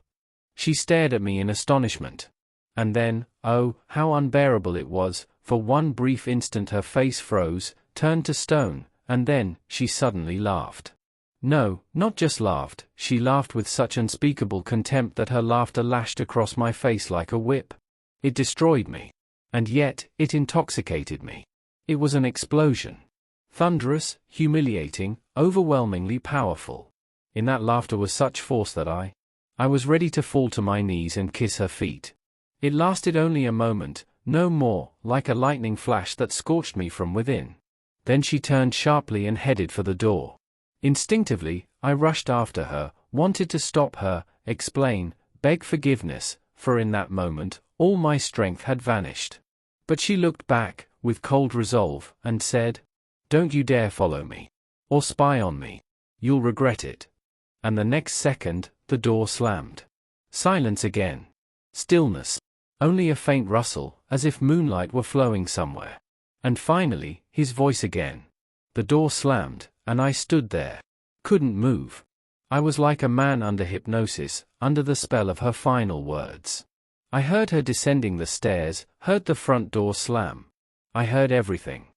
She stared at me in astonishment. And then, oh, how unbearable it was, for one brief instant her face froze, turned to stone, and then, she suddenly laughed. No, not just laughed, she laughed with such unspeakable contempt that her laughter lashed across my face like a whip. It destroyed me. And yet, it intoxicated me. It was an explosion. Thunderous, humiliating, overwhelmingly powerful. In that laughter was such force that I was ready to fall to my knees and kiss her feet. It lasted only a moment, no more, like a lightning flash that scorched me from within. Then she turned sharply and headed for the door. Instinctively, I rushed after her, wanted to stop her, explain, beg forgiveness, for in that moment, all my strength had vanished. But she looked back, with cold resolve, and said, "Don't you dare follow me. Or spy on me. You'll regret it." And the next second, the door slammed. Silence again. Stillness. Only a faint rustle, as if moonlight were flowing somewhere. And finally, his voice again. The door slammed, and I stood there. Couldn't move. I was like a man under hypnosis, under the spell of her final words. I heard her descending the stairs, heard the front door slam. I heard everything.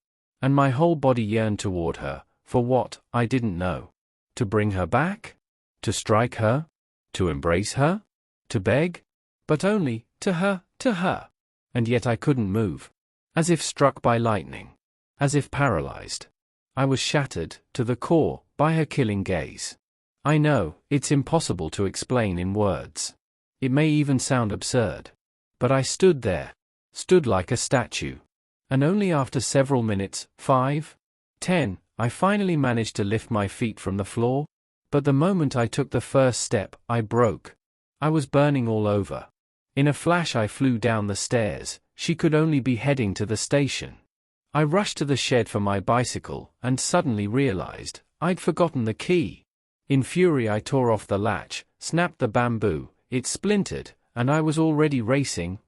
And my whole body yearned toward her, for what, I didn't know. To bring her back? To strike her? To embrace her? To beg? But only, to her. And yet I couldn't move. As if struck by lightning. As if paralyzed. I was shattered, to the core, by her killing gaze. I know, it's impossible to explain in words. It may even sound absurd. But I stood there. Stood like a statue. And only after several minutes, 5, 10, I finally managed to lift my feet from the floor. But the moment I took the first step, I broke. I was burning all over. In a flash I flew down the stairs. She could only be heading to the station. I rushed to the shed for my bicycle, and suddenly realized, I'd forgotten the key. In fury I tore off the latch, snapped the bamboo, it splintered, and I was already racing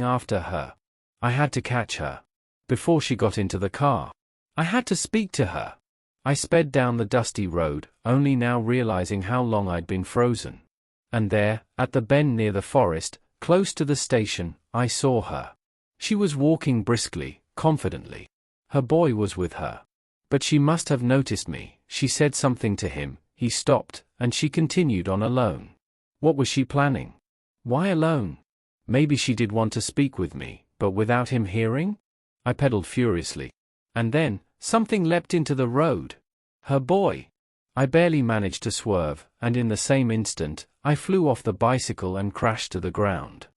after her. I had to catch her. Before she got into the car. I had to speak to her. I sped down the dusty road, only now realizing how long I'd been frozen. And there, at the bend near the forest, close to the station, I saw her. She was walking briskly, confidently. Her boy was with her. But she must have noticed me. She said something to him, he stopped, and she continued on alone. What was she planning? Why alone? Maybe she did want to speak with me, but without him hearing? I pedaled furiously. And then, something leapt into the road. Her boy. I barely managed to swerve, and in the same instant, I flew off the bicycle and crashed to the ground.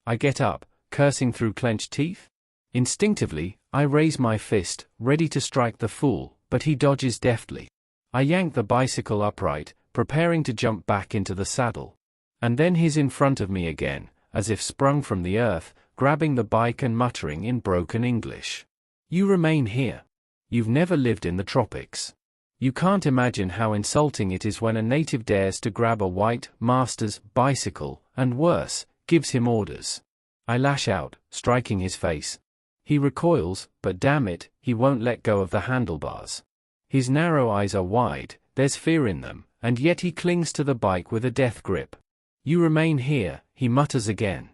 I get up, cursing through clenched teeth. Instinctively, I raise my fist, ready to strike the fool, but he dodges deftly. I yank the bicycle upright, preparing to jump back into the saddle. And then he's in front of me again, as if sprung from the earth, grabbing the bike and muttering in broken English. You remain here. You've never lived in the tropics. You can't imagine how insulting it is when a native dares to grab a white master's bicycle, and worse, gives him orders. I lash out, striking his face. He recoils, but damn it, he won't let go of the handlebars. His narrow eyes are wide, there's fear in them, and yet he clings to the bike with a death grip. You remain here, he mutters again.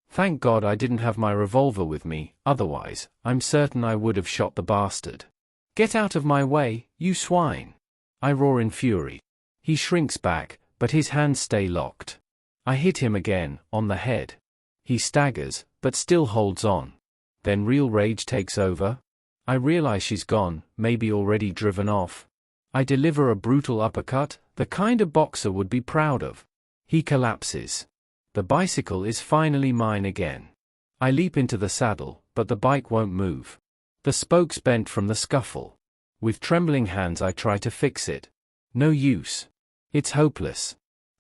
Thank God I didn't have my revolver with me, otherwise, I'm certain I would have shot the bastard. Get out of my way, you swine! I roar in fury. He shrinks back, but his hands stay locked. I hit him again, on the head. He staggers, but still holds on. Then real rage takes over. I realize she's gone, maybe already driven off. I deliver a brutal uppercut, the kind a boxer would be proud of. He collapses. The bicycle is finally mine again. I leap into the saddle, but the bike won't move. The spokes bent from the scuffle. With trembling hands I try to fix it. No use. It's hopeless.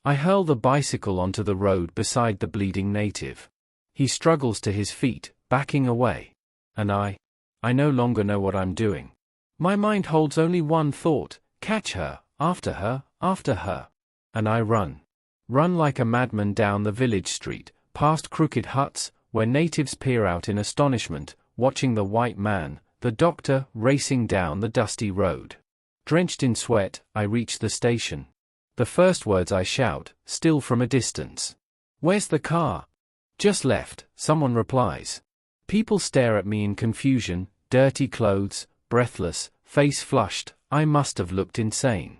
I hurl the bicycle onto the road beside the bleeding native. He struggles to his feet, backing away. And I no longer know what I'm doing. My mind holds only one thought, catch her, after her, after her. And I run. Run like a madman down the village street, past crooked huts, where natives peer out in astonishment, watching the white man, the doctor, racing down the dusty road. Drenched in sweat, I reach the station. The first words I shout, still from a distance. Where's the car? Just left, someone replies. People stare at me in confusion, dirty clothes, breathless, face flushed. I must have looked insane.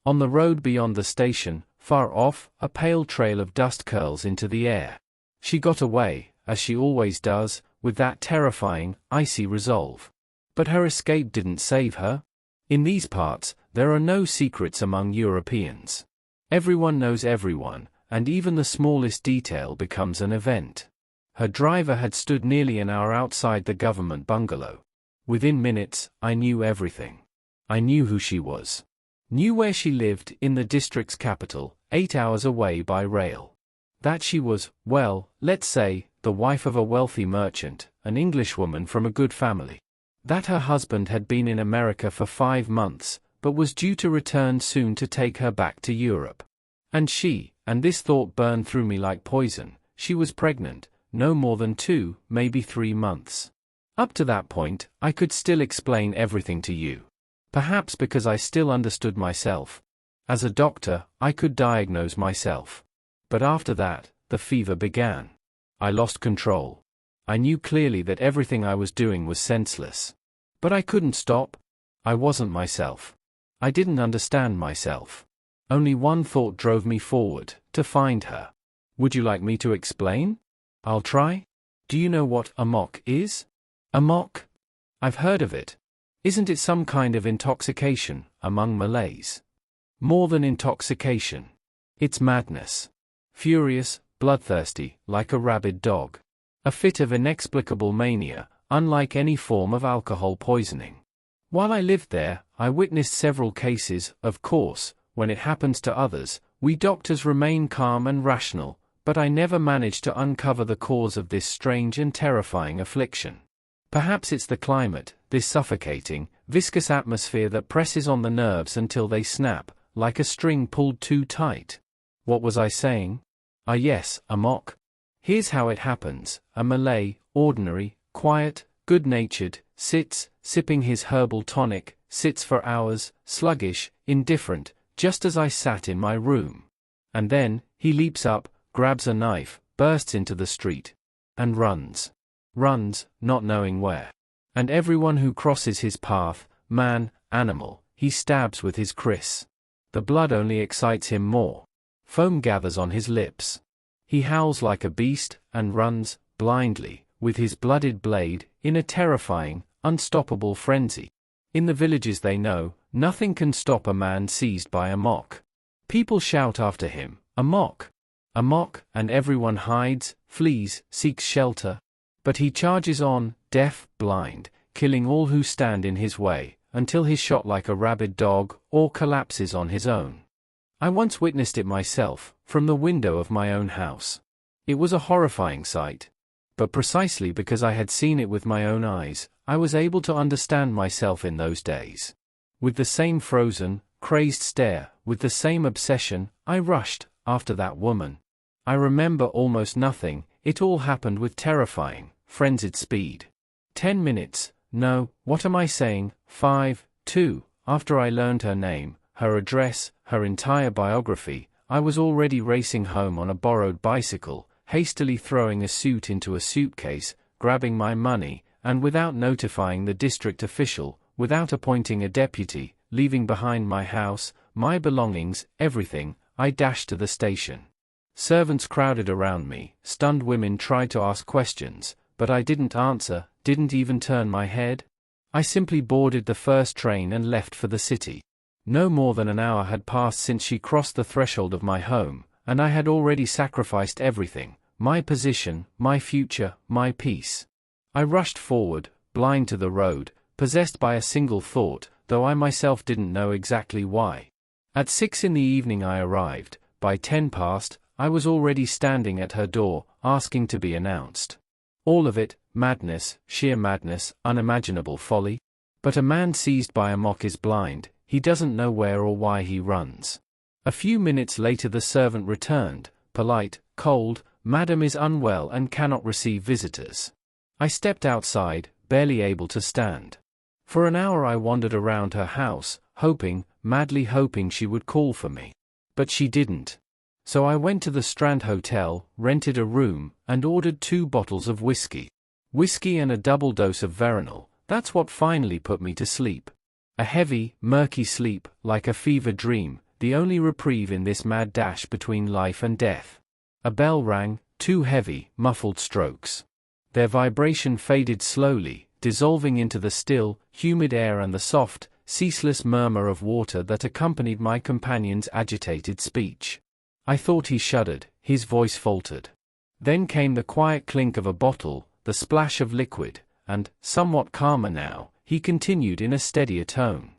On the road beyond the station, far off, a pale trail of dust curls into the air. She got away, as she always does, with that terrifying, icy resolve. But her escape didn't save her. In these parts, there are no secrets among Europeans. Everyone knows everyone, and even the smallest detail becomes an event. Her driver had stood nearly an hour outside the government bungalow. Within minutes, I knew everything. I knew who she was. Knew where she lived, in the district's capital, 8 hours away by rail. That she was, well, let's say, the wife of a wealthy merchant, an Englishwoman from a good family. That her husband had been in America for 5 months, but was due to return soon to take her back to Europe. And this thought burned through me like poison, she was pregnant, no more than 2, maybe 3 months. Up to that point, I could still explain everything to you. Perhaps because I still understood myself. As a doctor, I could diagnose myself. But after that, the fever began. I lost control. I knew clearly that everything I was doing was senseless. But I couldn't stop. I wasn't myself. I didn't understand myself. Only one thought drove me forward, to find her. Would you like me to explain? I'll try. Do you know what amok is? Amok? I've heard of it. Isn't it some kind of intoxication, among Malays? More than intoxication. It's madness. Furious, bloodthirsty, like a rabid dog. A fit of inexplicable mania, unlike any form of alcohol poisoning. While I lived there, I witnessed several cases. Of course, when it happens to others, we doctors remain calm and rational, but I never managed to uncover the cause of this strange and terrifying affliction. Perhaps it's the climate, this suffocating, viscous atmosphere that presses on the nerves until they snap, like a string pulled too tight. What was I saying? Ah yes, amok. Here's how it happens. A Malay, ordinary, quiet, good-natured, sits, sipping his herbal tonic, sits for hours, sluggish, indifferent, just as I sat in my room. And then, he leaps up, grabs a knife, bursts into the street. And runs. Runs, not knowing where. And everyone who crosses his path, man, animal, he stabs with his kris. The blood only excites him more. Foam gathers on his lips. He howls like a beast, and runs, blindly, with his blooded blade, in a terrifying, unstoppable frenzy. In the villages they know, nothing can stop a man seized by amok. People shout after him, amok! Amok, and everyone hides, flees, seeks shelter. But he charges on, deaf, blind, killing all who stand in his way, until he's shot like a rabid dog, or collapses on his own. I once witnessed it myself, from the window of my own house. It was a horrifying sight. But precisely because I had seen it with my own eyes, I was able to understand myself in those days. With the same frozen, crazed stare, with the same obsession, I rushed after that woman. I remember almost nothing. It all happened with terrifying, frenzied speed. 10 minutes, no, what am I saying, 5, 2, after I learned her name, her address, her entire biography, I was already racing home on a borrowed bicycle, hastily throwing a suit into a suitcase, grabbing my money, and without notifying the district official, without appointing a deputy, leaving behind my house, my belongings, everything, I dashed to the station. Servants crowded around me, stunned women tried to ask questions, but I didn't answer, didn't even turn my head. I simply boarded the first train and left for the city. No more than an hour had passed since she crossed the threshold of my home, and I had already sacrificed everything, my position, my future, my peace. I rushed forward, blind to the road, possessed by a single thought, though I myself didn't know exactly why. At 6 in the evening I arrived. By 10 past, I was already standing at her door, asking to be announced. All of it, madness, sheer madness, unimaginable folly. But a man seized by amok is blind, he doesn't know where or why he runs. A few minutes later the servant returned, polite, cold, "Madam is unwell and cannot receive visitors." I stepped outside, barely able to stand. For an hour I wandered around her house, hoping, madly hoping she would call for me. But she didn't. So I went to the Strand Hotel, rented a room, and ordered 2 bottles of whiskey. Whiskey and a double dose of Veronal, that's what finally put me to sleep. A heavy, murky sleep, like a fever dream, the only reprieve in this mad dash between life and death. A bell rang, 2 heavy, muffled strokes. Their vibration faded slowly, dissolving into the still, humid air and the soft, ceaseless murmur of water that accompanied my companion's agitated speech. I thought he shuddered, his voice faltered. Then came the quiet clink of a bottle, the splash of liquid, and, somewhat calmer now, he continued in a steadier tone.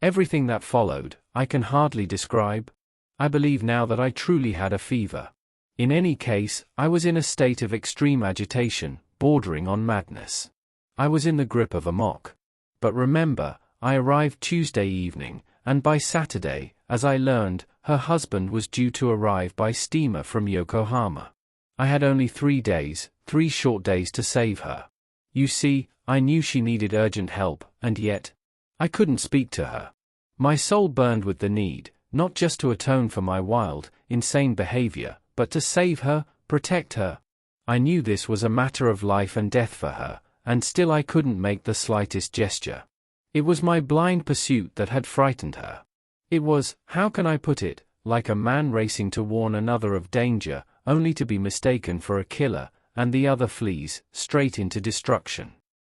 Everything that followed, I can hardly describe. I believe now that I truly had a fever. In any case, I was in a state of extreme agitation, bordering on madness. I was in the grip of amok. But remember, I arrived Tuesday evening, and by Saturday, as I learned, her husband was due to arrive by steamer from Yokohama. I had only 3 days, 3 short days to save her. You see, I knew she needed urgent help, and yet I couldn't speak to her. My soul burned with the need, not just to atone for my wild, insane behavior, but to save her, protect her. I knew this was a matter of life and death for her, and still I couldn't make the slightest gesture. It was my blind pursuit that had frightened her. It was, how can I put it, like a man racing to warn another of danger, only to be mistaken for a killer, and the other flees, straight into destruction.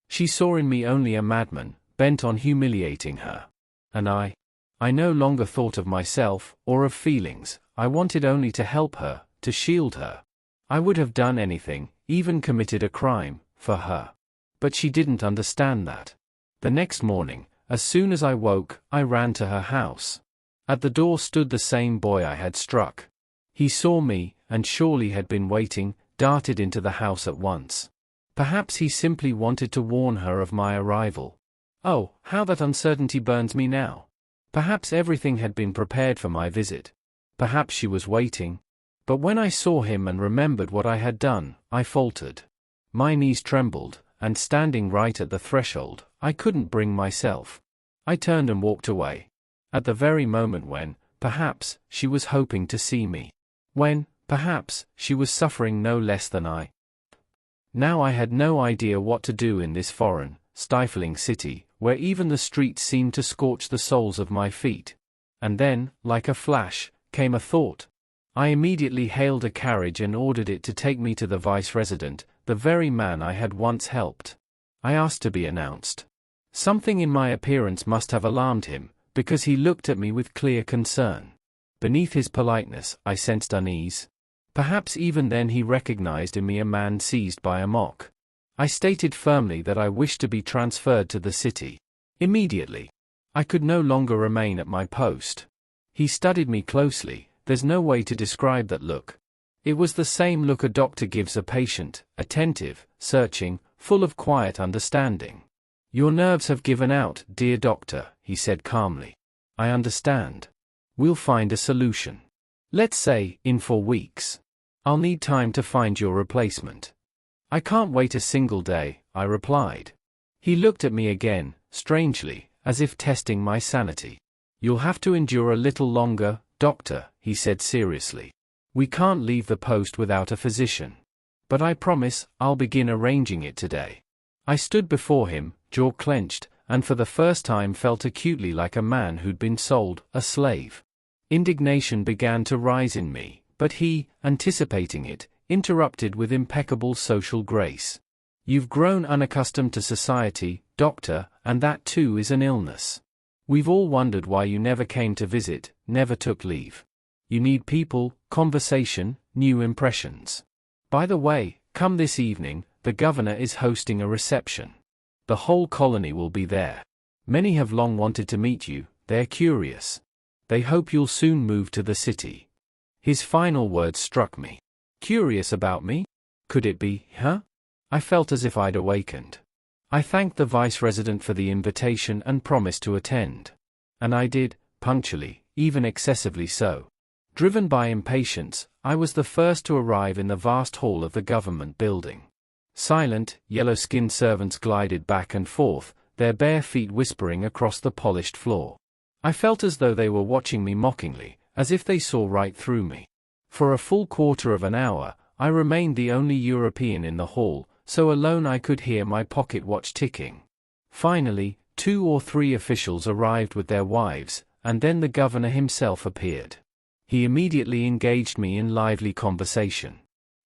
She saw in me only a madman, bent on humiliating her. And I no longer thought of myself, or of feelings. I wanted only to help her, to shield her. I would have done anything, even committed a crime, for her. But she didn't understand that. The next morning, as soon as I woke, I ran to her house. At the door stood the same boy I had struck. He saw me, and surely had been waiting, darted into the house at once. Perhaps he simply wanted to warn her of my arrival. Oh, how that uncertainty burns me now. Perhaps everything had been prepared for my visit. Perhaps she was waiting. But when I saw him and remembered what I had done, I faltered. My knees trembled, and standing right at the threshold, I couldn't bring myself. I turned and walked away. At the very moment when, perhaps, she was hoping to see me. When, perhaps, she was suffering no less than I. Now I had no idea what to do in this foreign, stifling city, where even the streets seemed to scorch the soles of my feet. And then, like a flash, came a thought. I immediately hailed a carriage and ordered it to take me to the vice-resident, the very man I had once helped. I asked to be announced. Something in my appearance must have alarmed him, because he looked at me with clear concern. Beneath his politeness, I sensed unease. Perhaps even then he recognized in me a man seized by Amok. I stated firmly that I wished to be transferred to the city. Immediately. I could no longer remain at my post. He studied me closely. There's no way to describe that look. It was the same look a doctor gives a patient, attentive, searching, full of quiet understanding. Your nerves have given out, dear doctor, he said calmly. I understand. We'll find a solution. Let's say, in 4 weeks. I'll need time to find your replacement. I can't wait a single day, I replied. He looked at me again, strangely, as if testing my sanity. You'll have to endure a little longer, doctor, he said seriously. We can't leave the post without a physician. But I promise, I'll begin arranging it today. I stood before him, jaw clenched, and for the first time felt acutely like a man who'd been sold, a slave. Indignation began to rise in me, but he, anticipating it, interrupted with impeccable social grace. You've grown unaccustomed to society, doctor, and that too is an illness. We've all wondered why you never came to visit, never took leave. You need people, conversation, new impressions. By the way, come this evening, the governor is hosting a reception. The whole colony will be there. Many have long wanted to meet you, they're curious. They hope you'll soon move to the city. His final words struck me. Curious about me? Could it be, huh? I felt as if I'd awakened. I thanked the vice-resident for the invitation and promised to attend. And I did, punctually, even excessively so. Driven by impatience, I was the first to arrive in the vast hall of the government building. Silent, yellow-skinned servants glided back and forth, their bare feet whispering across the polished floor. I felt as though they were watching me mockingly, as if they saw right through me. For a full quarter of an hour, I remained the only European in the hall, so alone I could hear my pocket watch ticking. Finally, 2 or 3 officials arrived with their wives, and then the governor himself appeared. He immediately engaged me in lively conversation.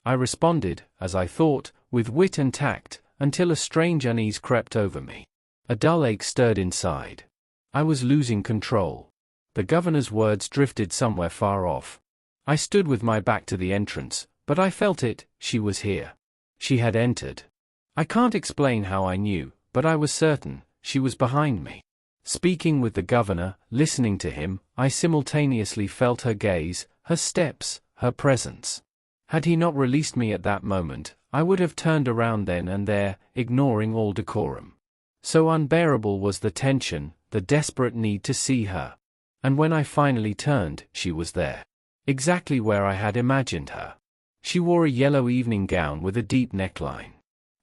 I responded, as I thought, with wit and tact, until a strange unease crept over me. A dull ache stirred inside. I was losing control. The governor's words drifted somewhere far off. I stood with my back to the entrance, but I felt it, she was here. She had entered. I can't explain how I knew, but I was certain, she was behind me. Speaking with the governor, listening to him, I simultaneously felt her gaze, her steps, her presence. Had he not released me at that moment, I would have turned around then and there, ignoring all decorum. So unbearable was the tension, the desperate need to see her. And when I finally turned, she was there. Exactly where I had imagined her. She wore a yellow evening gown with a deep neckline.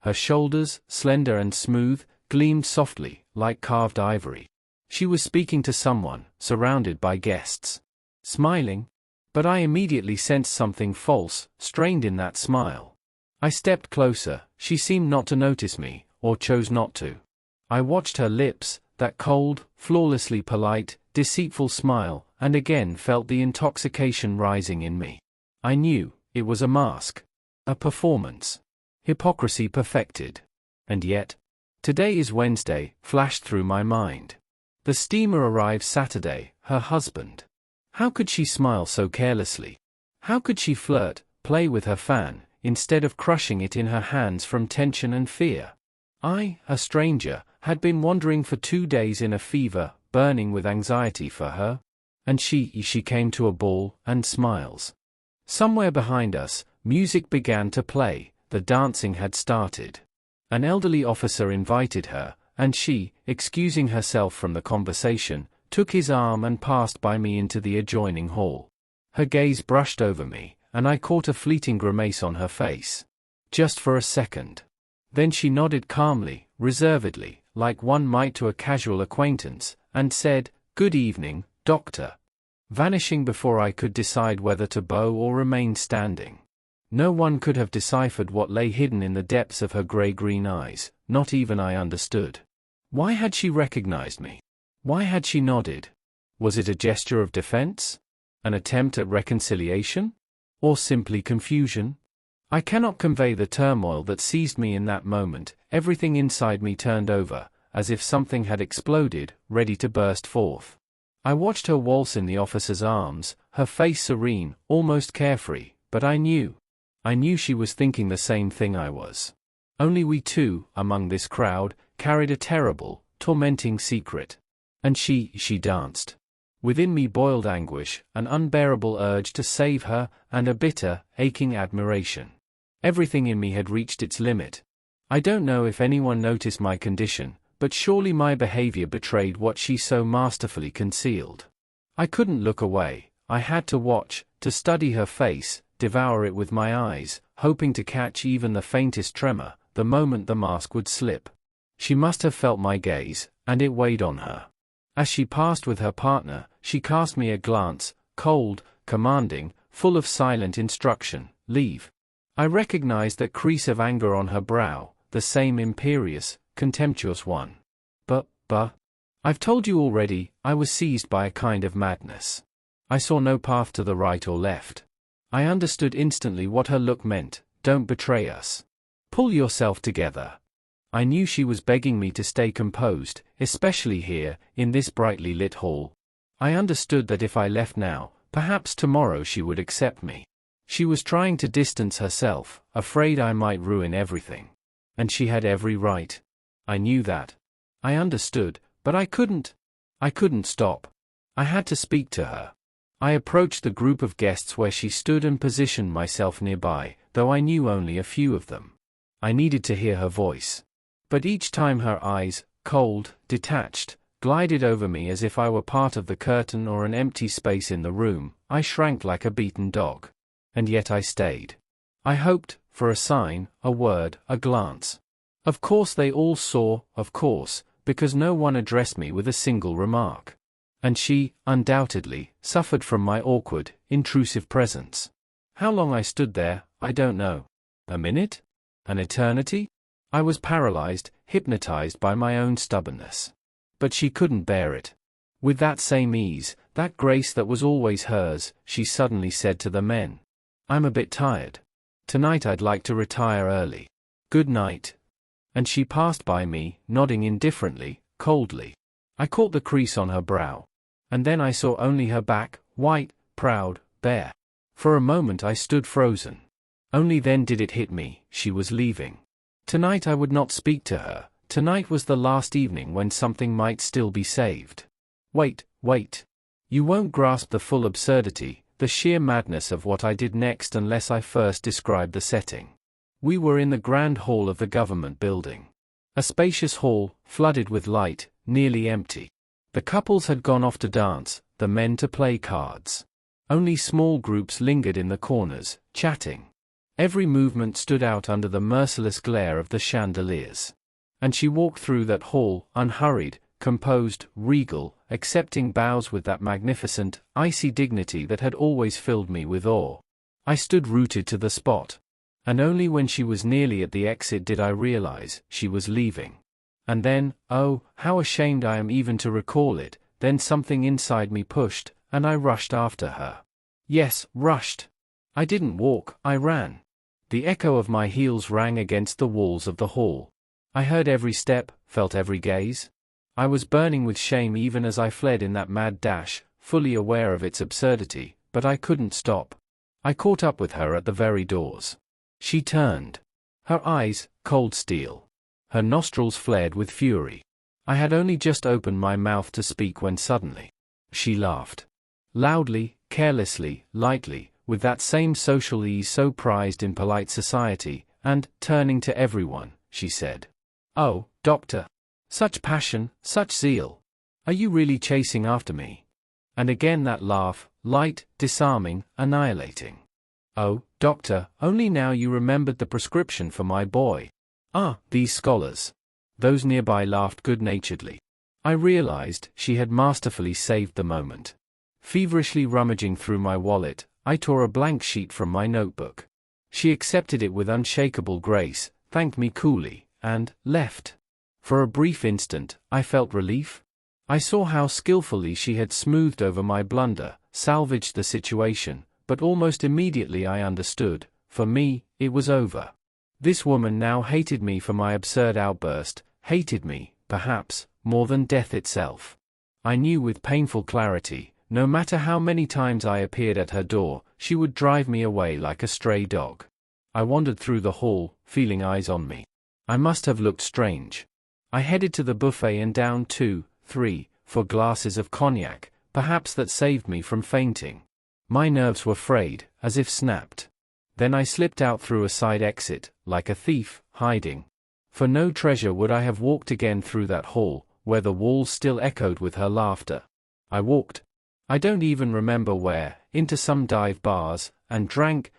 Her shoulders, slender and smooth, gleamed softly, like carved ivory. She was speaking to someone, surrounded by guests. Smiling? But I immediately sensed something false, strained in that smile. I stepped closer. She seemed not to notice me, or chose not to. I watched her lips, that cold, flawlessly polite, deceitful smile, and again felt the intoxication rising in me. I knew it was a mask. A performance. Hypocrisy perfected. And yet, today is Wednesday, flashed through my mind. The steamer arrived Saturday, her husband. How could she smile so carelessly? How could she flirt, play with her fan, instead of crushing it in her hands from tension and fear? I, a stranger, had been wandering for 2 days in a fever, burning with anxiety for her. And she came to a ball, and smiles. Somewhere behind us, music began to play, the dancing had started. An elderly officer invited her, and she, excusing herself from the conversation, took his arm and passed by me into the adjoining hall. Her gaze brushed over me, and I caught a fleeting grimace on her face. Just for a second. Then she nodded calmly, reservedly, like one might to a casual acquaintance, and said, "Good evening, Doctor," vanishing before I could decide whether to bow or remain standing. No one could have deciphered what lay hidden in the depths of her grey-green eyes, not even I understood. Why had she recognized me? Why had she nodded? Was it a gesture of defense? An attempt at reconciliation? Or simply confusion? I cannot convey the turmoil that seized me in that moment. Everything inside me turned over, as if something had exploded, ready to burst forth. I watched her waltz in the officer's arms, her face serene, almost carefree, but I knew she was thinking the same thing I was. Only we two, among this crowd, carried a terrible, tormenting secret. And she danced. Within me boiled anguish, an unbearable urge to save her, and a bitter, aching admiration. Everything in me had reached its limit. I don't know if anyone noticed my condition, but surely my behavior betrayed what she so masterfully concealed. I couldn't look away. I had to watch, to study her face, devour it with my eyes, hoping to catch even the faintest tremor, the moment the mask would slip. She must have felt my gaze, and it weighed on her. As she passed with her partner, she cast me a glance, cold, commanding, full of silent instruction. "Leave." I recognized that crease of anger on her brow, the same imperious, contemptuous one. But, I've told you already, I was seized by a kind of madness. I saw no path to the right or left. I understood instantly what her look meant. "Don't betray us. Pull yourself together." I knew she was begging me to stay composed, especially here, in this brightly lit hall. I understood that if I left now, perhaps tomorrow she would accept me. She was trying to distance herself, afraid I might ruin everything. And she had every right. I knew that. I understood, but I couldn't stop. I had to speak to her. I approached the group of guests where she stood and positioned myself nearby, though I knew only a few of them. I needed to hear her voice. But each time her eyes, cold, detached, glided over me as if I were part of the curtain or an empty space in the room, I shrank like a beaten dog. And yet I stayed. I hoped for a sign, a word, a glance. Of course they all saw, of course, because no one addressed me with a single remark. And she, undoubtedly, suffered from my awkward, intrusive presence. How long I stood there, I don't know. A minute? An eternity? I was paralyzed, hypnotized by my own stubbornness. But she couldn't bear it. With that same ease, that grace that was always hers, she suddenly said to the men, "I'm a bit tired. Tonight I'd like to retire early. Good night." And she passed by me, nodding indifferently, coldly. I caught the crease on her brow. And then I saw only her back, white, proud, bare. For a moment I stood frozen. Only then did it hit me, she was leaving. Tonight I would not speak to her. Tonight was the last evening when something might still be saved. Wait. You won't grasp the full absurdity, the sheer madness of what I did next unless I first describe the setting. We were in the grand hall of the government building. A spacious hall, flooded with light, nearly empty. The couples had gone off to dance, the men to play cards. Only small groups lingered in the corners, chatting. Every movement stood out under the merciless glare of the chandeliers. And she walked through that hall, unhurried, composed, regal, accepting bows with that magnificent, icy dignity that had always filled me with awe. I stood rooted to the spot. And only when she was nearly at the exit did I realize she was leaving. And then, oh, how ashamed I am even to recall it, then something inside me pushed, and I rushed after her. Yes, rushed. I didn't walk, I ran. The echo of my heels rang against the walls of the hall. I heard every step, felt every gaze. I was burning with shame even as I fled in that mad dash, fully aware of its absurdity, but I couldn't stop. I caught up with her at the very doors. She turned. Her eyes, cold steel. Her nostrils flared with fury. I had only just opened my mouth to speak when suddenly she laughed. Loudly, carelessly, lightly, with that same social ease so prized in polite society, and, turning to everyone, she said, "Oh, Doctor! Such passion, such zeal! Are you really chasing after me?" And again that laugh, light, disarming, annihilating. "Oh, Doctor, only now you remembered the prescription for my boy." Ah, these scholars. Those nearby laughed good-naturedly. I realized she had masterfully saved the moment. Feverishly rummaging through my wallet, I tore a blank sheet from my notebook. She accepted it with unshakable grace, thanked me coolly, and left. For a brief instant, I felt relief. I saw how skillfully she had smoothed over my blunder, salvaged the situation, but almost immediately I understood, for me, it was over. This woman now hated me for my absurd outburst, hated me, perhaps, more than death itself. I knew with painful clarity, no matter how many times I appeared at her door, she would drive me away like a stray dog. I wandered through the hall, feeling eyes on me. I must have looked strange. I headed to the buffet and down 2, 3, 4 glasses of cognac, perhaps that saved me from fainting. My nerves were frayed, as if snapped. Then I slipped out through a side exit, like a thief, hiding. For no treasure would I have walked again through that hall, where the walls still echoed with her laughter. I walked. I don't even remember where, into some dive bars, and drank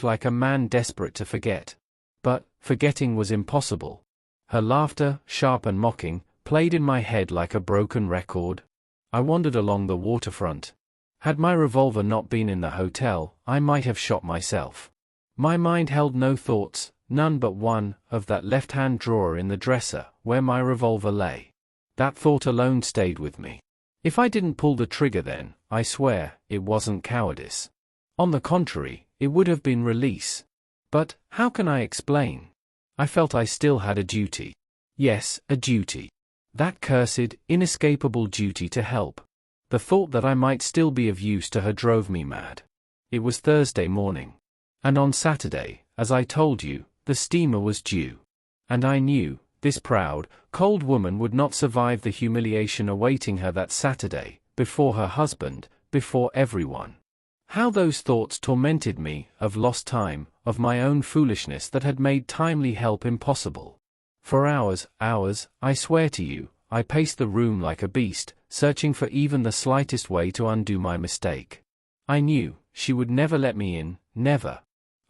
like a man desperate to forget. But, forgetting was impossible. Her laughter, sharp and mocking, played in my head like a broken record. I wandered along the waterfront. Had my revolver not been in the hotel, I might have shot myself. My mind held no thoughts, none but one, of that left-hand drawer in the dresser, where my revolver lay. That thought alone stayed with me. If I didn't pull the trigger then, I swear, it wasn't cowardice. On the contrary, it would have been release. But, how can I explain? I felt I still had a duty. Yes, a duty. That cursed, inescapable duty to help. The thought that I might still be of use to her drove me mad. It was Thursday morning. And on Saturday, as I told you, the steamer was due. And I knew, this proud, cold woman would not survive the humiliation awaiting her that Saturday, before her husband, before everyone. How those thoughts tormented me, of lost time, of my own foolishness that had made timely help impossible. For hours, I swear to you, I paced the room like a beast, searching for even the slightest way to undo my mistake. I knew, she would never let me in, never.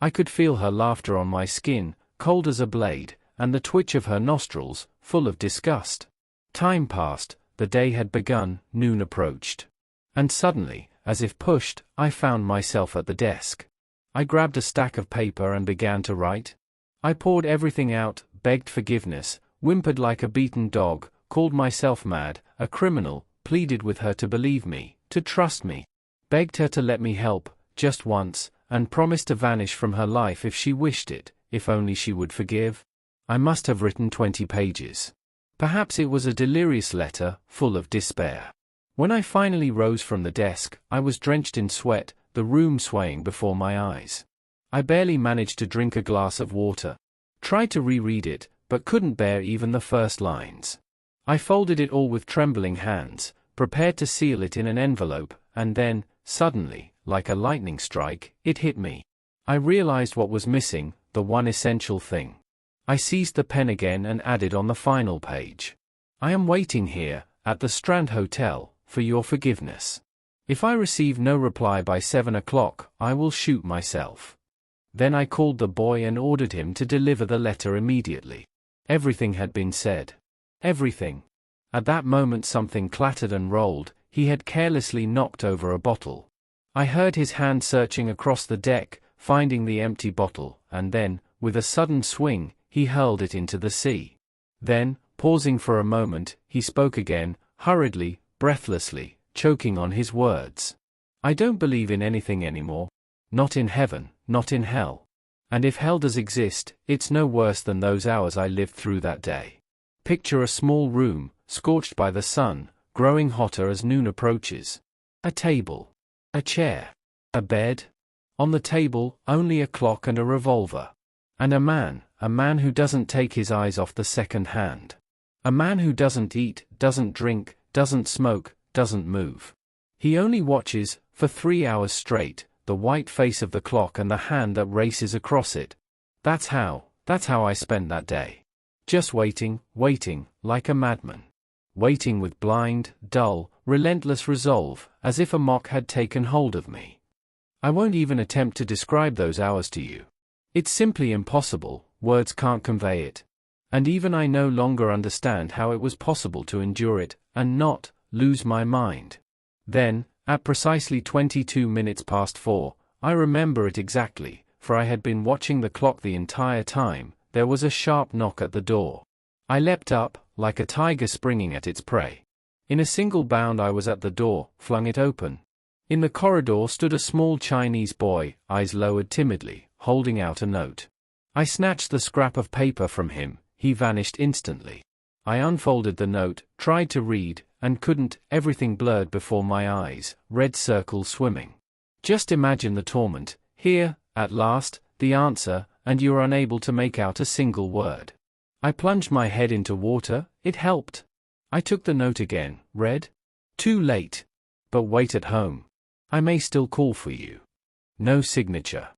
I could feel her laughter on my skin, cold as a blade, and the twitch of her nostrils, full of disgust. Time passed, the day had begun, noon approached. And suddenly, as if pushed, I found myself at the desk. I grabbed a stack of paper and began to write. I poured everything out, begged forgiveness, whimpered like a beaten dog, called myself mad, a criminal, pleaded with her to believe me, to trust me. Begged her to let me help, just once, and promised to vanish from her life if she wished it, if only she would forgive. I must have written 20 pages. Perhaps it was a delirious letter, full of despair. When I finally rose from the desk, I was drenched in sweat, the room swaying before my eyes. I barely managed to drink a glass of water. Tried to reread it, but couldn't bear even the first lines. I folded it all with trembling hands, prepared to seal it in an envelope, and then, suddenly, like a lightning strike, it hit me. I realized what was missing, the one essential thing. I seized the pen again and added on the final page. I am waiting here, at the Strand Hotel, for your forgiveness. If I receive no reply by 7 o'clock, I will shoot myself. Then I called the boy and ordered him to deliver the letter immediately. Everything had been said. Everything. At that moment something clattered and rolled. He had carelessly knocked over a bottle. I heard his hand searching across the deck, finding the empty bottle, and then, with a sudden swing, he hurled it into the sea. Then, pausing for a moment, he spoke again, hurriedly, breathlessly, choking on his words. I don't believe in anything anymore. Not in heaven, not in hell. And if hell does exist, it's no worse than those hours I lived through that day. Picture a small room, scorched by the sun, growing hotter as noon approaches. A table. A chair. A bed. On the table, only a clock and a revolver. And a man who doesn't take his eyes off the second hand. A man who doesn't eat, doesn't drink, doesn't smoke, doesn't move. He only watches, for 3 hours straight, the white face of the clock and the hand that races across it. That's how I spent that day. Just waiting, like a madman. Waiting with blind, dull, relentless resolve, as if Amok had taken hold of me. I won't even attempt to describe those hours to you. It's simply impossible, words can't convey it. And even I no longer understand how it was possible to endure it, and not lose my mind. Then, at precisely 22 minutes past 4, I remember it exactly, for I had been watching the clock the entire time, there was a sharp knock at the door. I leapt up, like a tiger springing at its prey. In a single bound I was at the door, flung it open. In the corridor stood a small Chinese boy, eyes lowered timidly, holding out a note. I snatched the scrap of paper from him, he vanished instantly. I unfolded the note, tried to read, and couldn't, everything blurred before my eyes, red circles swimming. Just imagine the torment. Here, at last, the answer, and you're unable to make out a single word. I plunged my head into water, it helped. I took the note again, read. Too late. But wait at home. I may still call for you. No signature.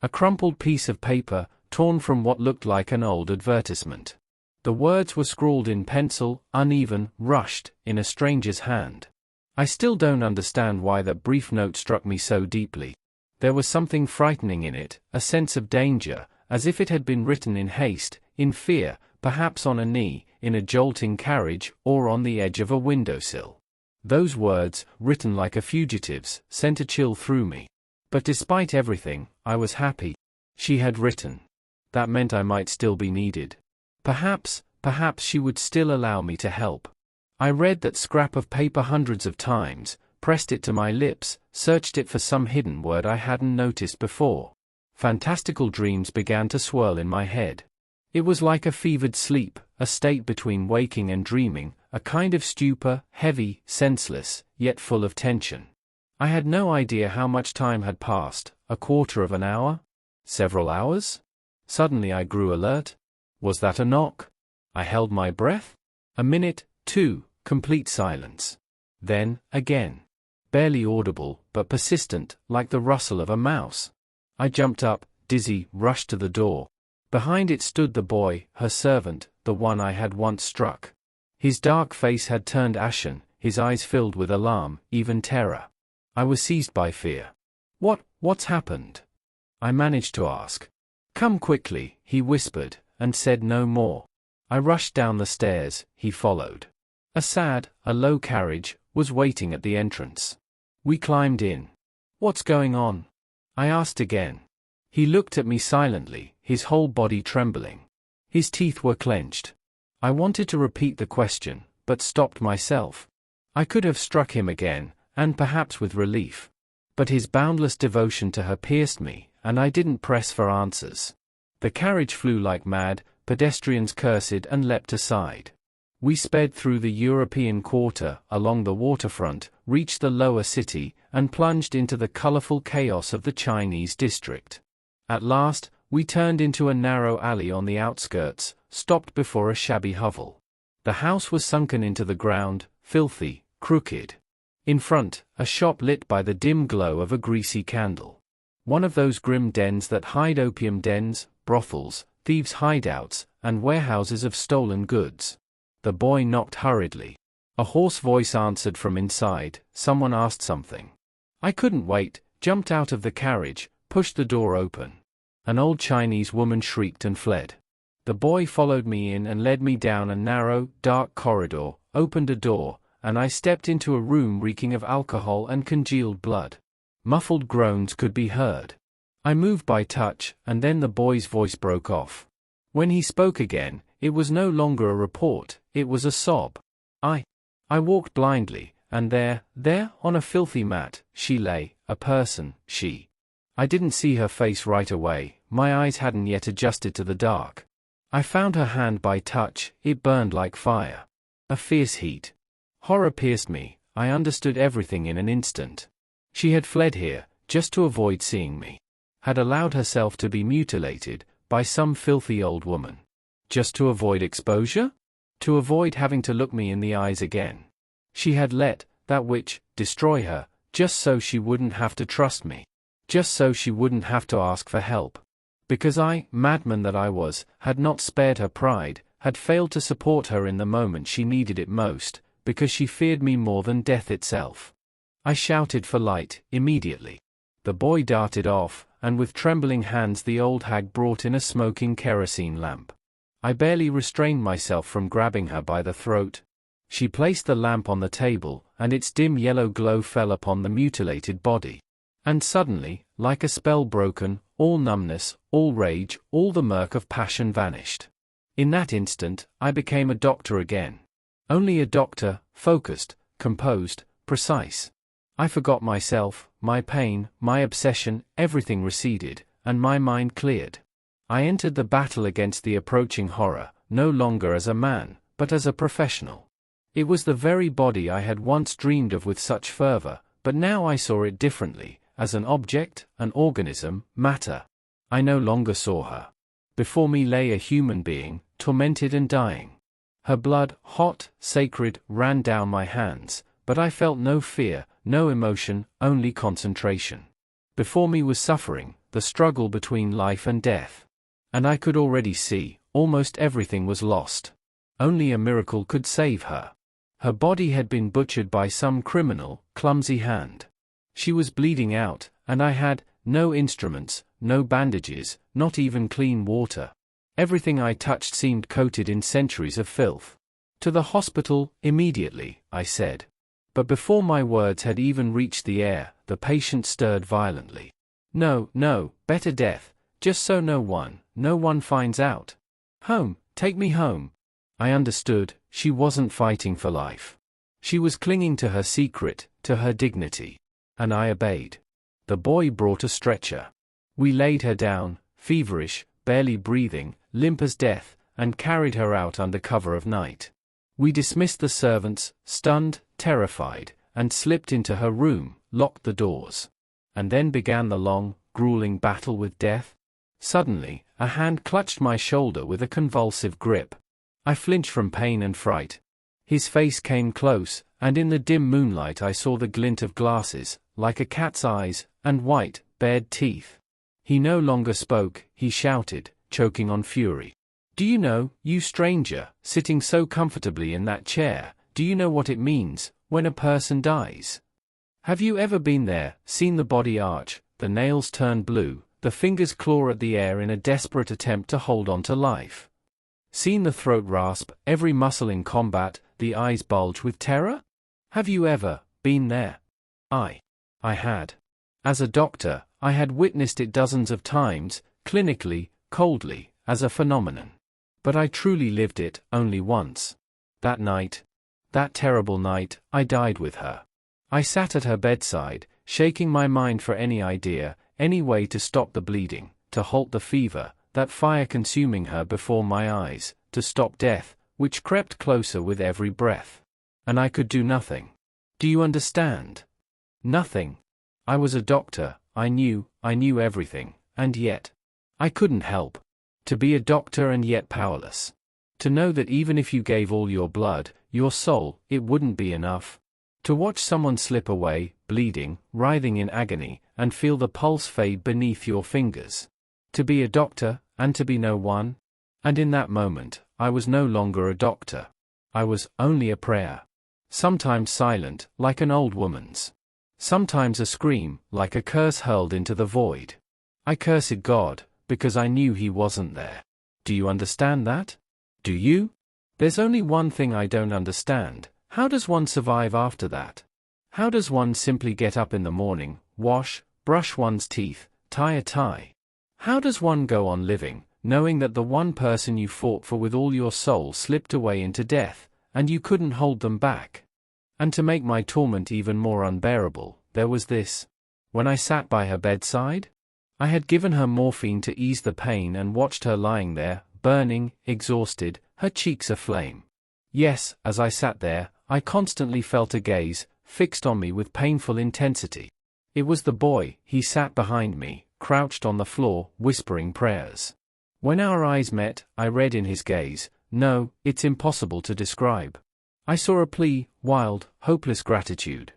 A crumpled piece of paper, torn from what looked like an old advertisement. The words were scrawled in pencil, uneven, rushed, in a stranger's hand. I still don't understand why that brief note struck me so deeply. There was something frightening in it, a sense of danger, as if it had been written in haste, in fear, perhaps on a knee, in a jolting carriage, or on the edge of a windowsill. Those words, written like a fugitive's, sent a chill through me. But despite everything, I was happy. She had written. That meant I might still be needed. Perhaps she would still allow me to help. I read that scrap of paper hundreds of times, pressed it to my lips, searched it for some hidden word I hadn't noticed before. Fantastical dreams began to swirl in my head. It was like a fevered sleep, a state between waking and dreaming, a kind of stupor, heavy, senseless, yet full of tension. I had no idea how much time had passed, a quarter of an hour? Several hours? Suddenly I grew alert. Was that a knock? I held my breath. A minute, 2, complete silence. Then, again. Barely audible, but persistent, like the rustle of a mouse. I jumped up, dizzy, rushed to the door. Behind it stood the boy, her servant, the one I had once struck. His dark face had turned ashen, his eyes filled with alarm, even terror. I was seized by fear. What's happened? I managed to ask. Come quickly, he whispered, and said no more. I rushed down the stairs, he followed. A low carriage, was waiting at the entrance. We climbed in. What's going on? I asked again. He looked at me silently, his whole body trembling. His teeth were clenched. I wanted to repeat the question, but stopped myself. I could have struck him again, and perhaps with relief. But his boundless devotion to her pierced me, and I didn't press for answers. The carriage flew like mad, pedestrians cursed and leapt aside. We sped through the European Quarter, along the waterfront, reached the lower city, and plunged into the colorful chaos of the Chinese district. At last, we turned into a narrow alley on the outskirts, stopped before a shabby hovel. The house was sunken into the ground, filthy, crooked. In front, a shop lit by the dim glow of a greasy candle. One of those grim dens that hide opium dens, brothels, thieves' hideouts, and warehouses of stolen goods. The boy knocked hurriedly. A hoarse voice answered from inside, someone asked something. I couldn't wait, jumped out of the carriage, pushed the door open. An old Chinese woman shrieked and fled. The boy followed me in and led me down a narrow, dark corridor, opened a door, and I stepped into a room reeking of alcohol and congealed blood. Muffled groans could be heard. I moved by touch, and then the boy's voice broke off. When he spoke again, it was no longer a report, it was a sob. I walked blindly, and there, on a filthy mat, she lay, a person, she. I didn't see her face right away, my eyes hadn't yet adjusted to the dark. I found her hand by touch, it burned like fire. A fierce heat. Horror pierced me, I understood everything in an instant. She had fled here, just to avoid seeing me. Had allowed herself to be mutilated, by some filthy old woman. Just to avoid exposure? To avoid having to look me in the eyes again. She had let that witch destroy her, just so she wouldn't have to trust me. Just so she wouldn't have to ask for help. Because I, madman that I was, had not spared her pride, had failed to support her in the moment she needed it most, because she feared me more than death itself. I shouted for light, immediately. The boy darted off, and with trembling hands the old hag brought in a smoking kerosene lamp. I barely restrained myself from grabbing her by the throat. She placed the lamp on the table, and its dim yellow glow fell upon the mutilated body. And suddenly, like a spell broken, all numbness, all rage, all the murk of passion vanished. In that instant, I became a doctor again. Only a doctor, focused, composed, precise. I forgot myself, my pain, my obsession, everything receded, and my mind cleared. I entered the battle against the approaching horror, no longer as a man, but as a professional. It was the very body I had once dreamed of with such fervor, but now I saw it differently, as an object, an organism, matter. I no longer saw her. Before me lay a human being, tormented and dying. Her blood, hot, sacred, ran down my hands, but I felt no fear, no emotion, only concentration. Before me was suffering, the struggle between life and death. And I could already see, almost everything was lost. Only a miracle could save her. Her body had been butchered by some criminal, clumsy hand. She was bleeding out, and I had no instruments, no bandages, not even clean water. Everything I touched seemed coated in centuries of filth. To the hospital, immediately, I said. But before my words had even reached the air, the patient stirred violently. No, better death, just so no one finds out. Home, take me home. I understood, she wasn't fighting for life. She was clinging to her secret, to her dignity. And I obeyed. The boy brought a stretcher. We laid her down, feverish, barely breathing, limp as death, and carried her out under cover of night. We dismissed the servants, stunned, terrified, and slipped into her room, locked the doors. And then began the long, grueling battle with death. Suddenly, a hand clutched my shoulder with a convulsive grip. I flinched from pain and fright. His face came close, and in the dim moonlight I saw the glint of glasses, like a cat's eyes, and white, bared teeth. He no longer spoke, he shouted, choking on fury. Do you know, you stranger, sitting so comfortably in that chair, do you know what it means, when a person dies? Have you ever been there, seen the body arch, the nails turn blue, the fingers claw at the air in a desperate attempt to hold on to life? Seen the throat rasp, every muscle in combat, the eyes bulge with terror? Have you ever been there? I had. As a doctor, I had witnessed it dozens of times, clinically, coldly, as a phenomenon. But I truly lived it, only once. That night, that terrible night, I died with her. I sat at her bedside, shaking my mind for any idea, any way to stop the bleeding, to halt the fever, that fire consuming her before my eyes, to stop death, which crept closer with every breath. And I could do nothing. Do you understand? Nothing. I was a doctor, I knew everything, and yet, I couldn't help. To be a doctor and yet powerless. To know that even if you gave all your blood, your soul, it wouldn't be enough. To watch someone slip away, bleeding, writhing in agony, and feel the pulse fade beneath your fingers. To be a doctor, and to be no one? And in that moment, I was no longer a doctor. I was only a prayer. Sometimes silent, like an old woman's. Sometimes a scream, like a curse hurled into the void. I cursed God, because I knew he wasn't there. Do you understand that? Do you? There's only one thing I don't understand. How does one survive after that? How does one simply get up in the morning, wash, brush one's teeth, tie a tie? How does one go on living, knowing that the one person you fought for with all your soul slipped away into death, and you couldn't hold them back? And to make my torment even more unbearable, there was this. When I sat by her bedside, I had given her morphine to ease the pain and watched her lying there, burning, exhausted, her cheeks aflame. Yes, as I sat there, I constantly felt a gaze, fixed on me with painful intensity. It was the boy. He sat behind me, crouched on the floor, whispering prayers. When our eyes met, I read in his gaze, no, it's impossible to describe. I saw a plea, wild, hopeless gratitude.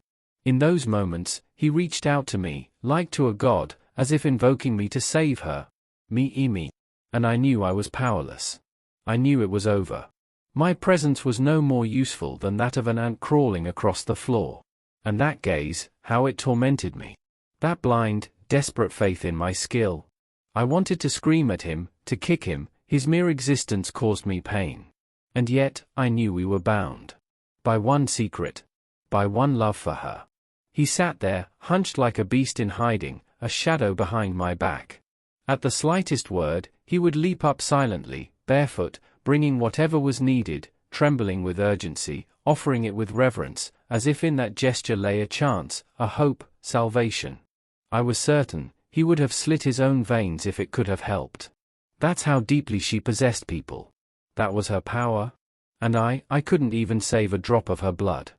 In those moments, he reached out to me, like to a god, as if invoking me to save her. Me. And I knew I was powerless. I knew it was over. My presence was no more useful than that of an ant crawling across the floor. And that gaze, how it tormented me. That blind, desperate faith in my skill. I wanted to scream at him, to kick him. His mere existence caused me pain. And yet, I knew we were bound. By one secret. By one love for her. He sat there, hunched like a beast in hiding, a shadow behind my back. At the slightest word, he would leap up silently, barefoot, bringing whatever was needed, trembling with urgency, offering it with reverence, as if in that gesture lay a chance, a hope, salvation. I was certain, he would have slit his own veins if it could have helped. That's how deeply she possessed people. That was her power. And I couldn't even save a drop of her blood.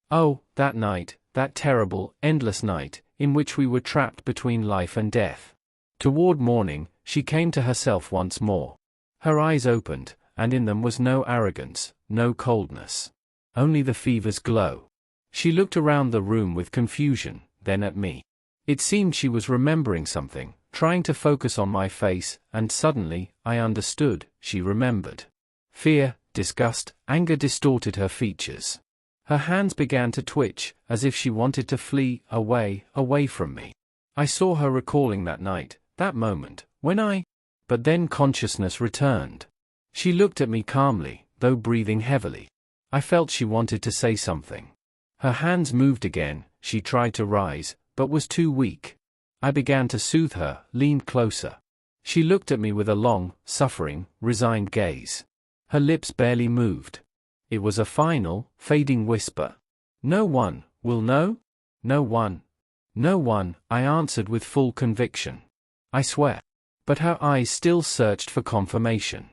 Oh, that night, that terrible, endless night, in which we were trapped between life and death. Toward morning, she came to herself once more. Her eyes opened, and in them was no arrogance, no coldness. Only the fever's glow. She looked around the room with confusion, then at me. It seemed she was remembering something, trying to focus on my face, and suddenly, I understood, she remembered. Fear, disgust, anger distorted her features. Her hands began to twitch, as if she wanted to flee, away from me. I saw her recalling that night, that moment, when But then consciousness returned. She looked at me calmly, though breathing heavily. I felt she wanted to say something. Her hands moved again, she tried to rise, but was too weak. I began to soothe her, leaned closer. She looked at me with a long, suffering, resigned gaze. Her lips barely moved. It was a final, fading whisper. No one will know? No one. No one, I answered with full conviction. I swear. But her eyes still searched for confirmation.